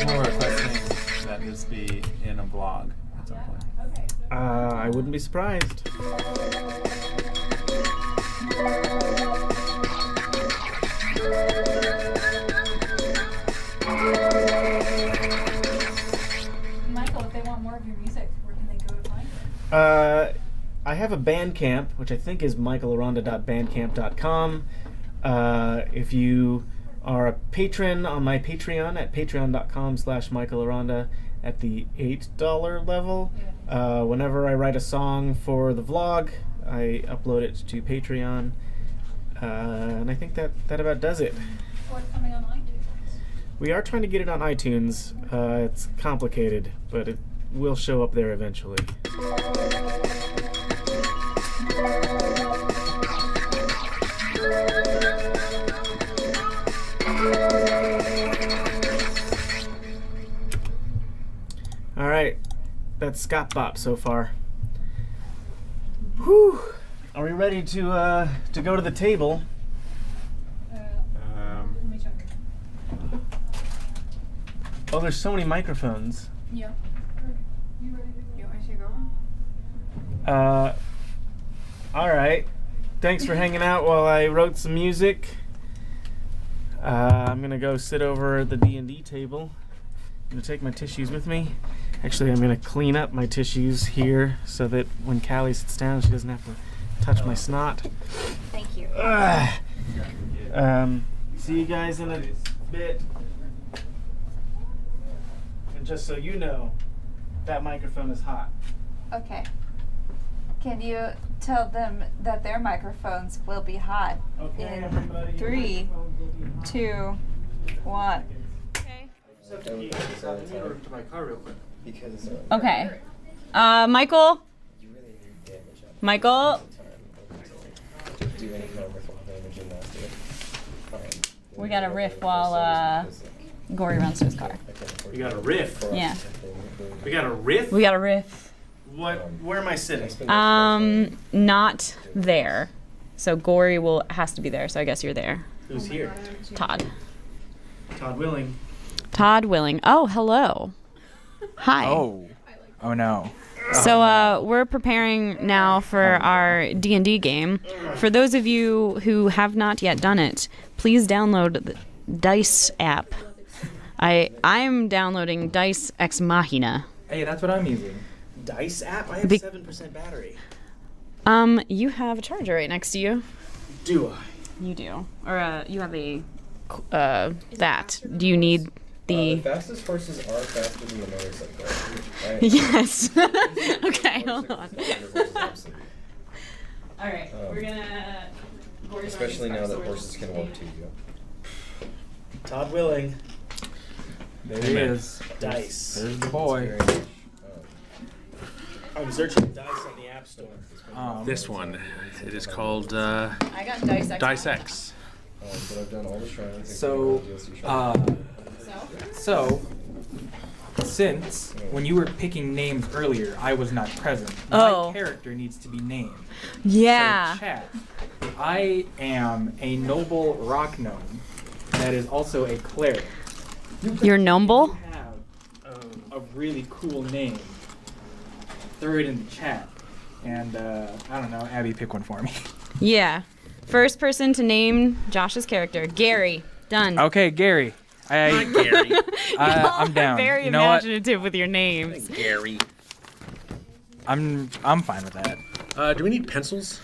We're requesting that this be in a vlog at some point. Okay. I wouldn't be surprised. Michael, if they want more of your music, where can they go to find it? I have a Bandcamp, which I think is michaelaranda.bandcamp.com. If you are a patron on my Patreon at patreon.com/michaelaranda at the $8 level, whenever I write a song for the vlog, I upload it to Patreon. And I think that about does it. What's coming on iTunes? We are trying to get it on iTunes. It's complicated, but it will show up there eventually. All right, that's Scott Bop so far. Whew. Are we ready to go to the table? Let me check. Oh, there's so many microphones. Yeah. You ready to go? You want me to go? All right. Thanks for hanging out while I wrote some music. I'm gonna go sit over at the D&D table. I'm gonna take my tissues with me. Actually, I'm gonna clean up my tissues here so that when Callie sits down, she doesn't have to touch my snot. Thank you. See you guys in a bit. And just so you know, that microphone is hot. Okay. Can you tell them that their microphones will be hot Okay, in everybody. 3, 2, 1. Because Okay. Michael? you really need damage up Michael? to do any kind of worthwhile damage in that. Fine. We got a riff while Gory runs to his car. We got a riff. Yeah. We got a riff? We got a riff. Where am I sitting? Not there. So Gory has to be there, so I guess you're there. Who's here? Todd. Todd Willing. Todd Willing. Oh, hello. Hi. Oh no. So we're preparing now for our D&D game. For those of you who have not yet done it, please download the Dice app. I'm downloading Dice Ex Machina. Hey, that's what I'm using. Dice app? I have Be- 7% battery. You have a charger right next to you. Do I? You do. Or you have a that. Do you need The the fastest horses are faster than the motorcycle. Right? Yes. Okay, hold on. All right, we're gonna. Especially now that horses can walk to you. Todd Willing. There he is. Dice. There's the boy. Very much, I'm searching Dice on the App Store. This one, it is called I got Dice X. Dice X. but I've done all the shrines. So, since when you were picking names earlier, I was not present. Oh. My character needs to be named. Yeah. So chat, I am a noble rock gnome that is also a cleric. You're Nomble? If you have a really cool name, throw it in the chat. And I don't know, Abby, pick one for me. Yeah. First person to name Josh's character, Gary. Done. Okay, Gary. Hi, Gary. I'm down. Very You know what? imaginative with your names. Gary. I'm fine with that. Do we need pencils?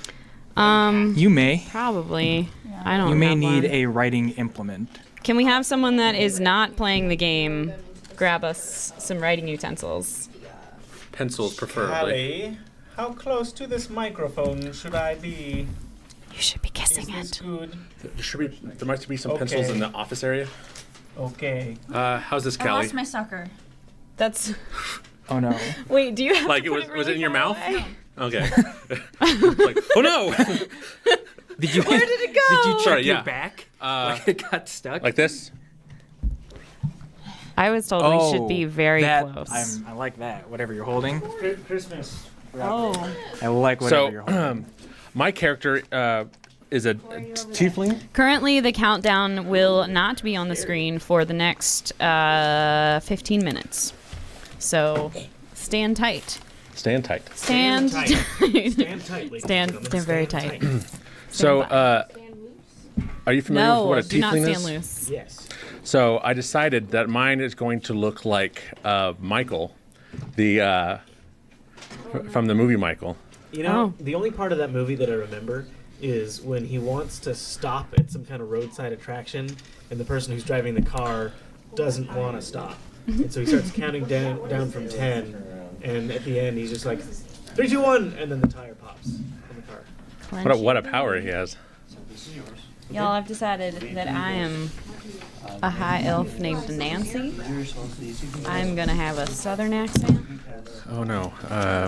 You may. Probably. I don't. You may have need one. a writing implement. Can we have someone that is not playing the game grab us some writing utensils? Pencils, preferably. Callie, how close to this microphone should I be? You should be kissing Is this good? There might be some pencils Okay. in the office area. Okay. How's this, I Callie? lost my sucker. That's. Oh no. Wait, do you have Like to was put was it in your really mouth? far away? Okay. Like, oh no! Did you? Where did it go? Did you check Sorry, your yeah. back? Like it got stuck. Like this? I was told we should be very close. I like that. Whatever you're holding. Christmas. Oh. I like whatever you're holding. So, my character is a tiefling. Currently, the countdown will not be on the screen for the next 15 minutes. So, stand tight. Stand tight. Stand tight. Stand tightly. Stand very tight. So, are you familiar No, with what a do not tiefling stand is? loose. Yes. So I decided that mine is going to look like Michael, the from the movie Michael. You know, the only part of that movie that I remember is when he wants to stop at some kind of roadside attraction, and the person who's driving the car doesn't want to stop, and so he starts counting down from 10, and at the end he's just like 3, 2, 1, and then the tire pops on the car. What a power he has. Y'all, I've decided that I am a high elf named Nancy. I'm gonna have a southern accent. Oh no.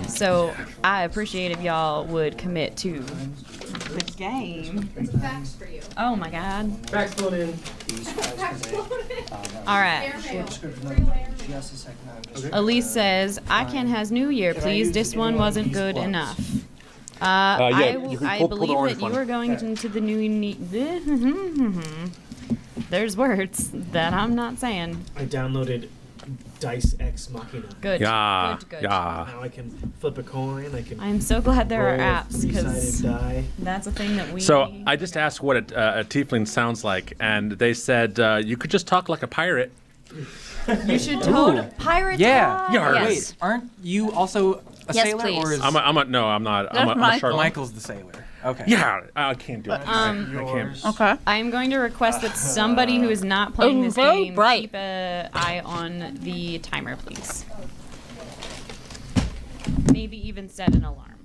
So I appreciate if y'all would commit to the game. Facts for you. Oh my god. Facts flown in. Alright. Elise says, I can has New Year, please. This one wasn't good enough. Yeah, you can I pull the believe orange that you one. are going into the new. There's words that I'm not saying. I downloaded Dice Ex Machina. Good. Yeah, Good. yeah. Now I can flip a coin. I can. I'm so glad there are roll a apps because three-sided die. that's a thing that we. So I just asked what a tiefling sounds like, and they said you could just talk like a pirate. You should Ooh. totally pirate. Yeah. talk. Yarr. Yes. Wait, aren't you also a Yes, sailor, or please. is I'm not. I'm a shark. Michael's the sailor? Okay. Yeah, I can't do it. I can't. Okay. I'm going to request that somebody who is not playing this game keep an eye on the timer, please. Maybe even set an alarm.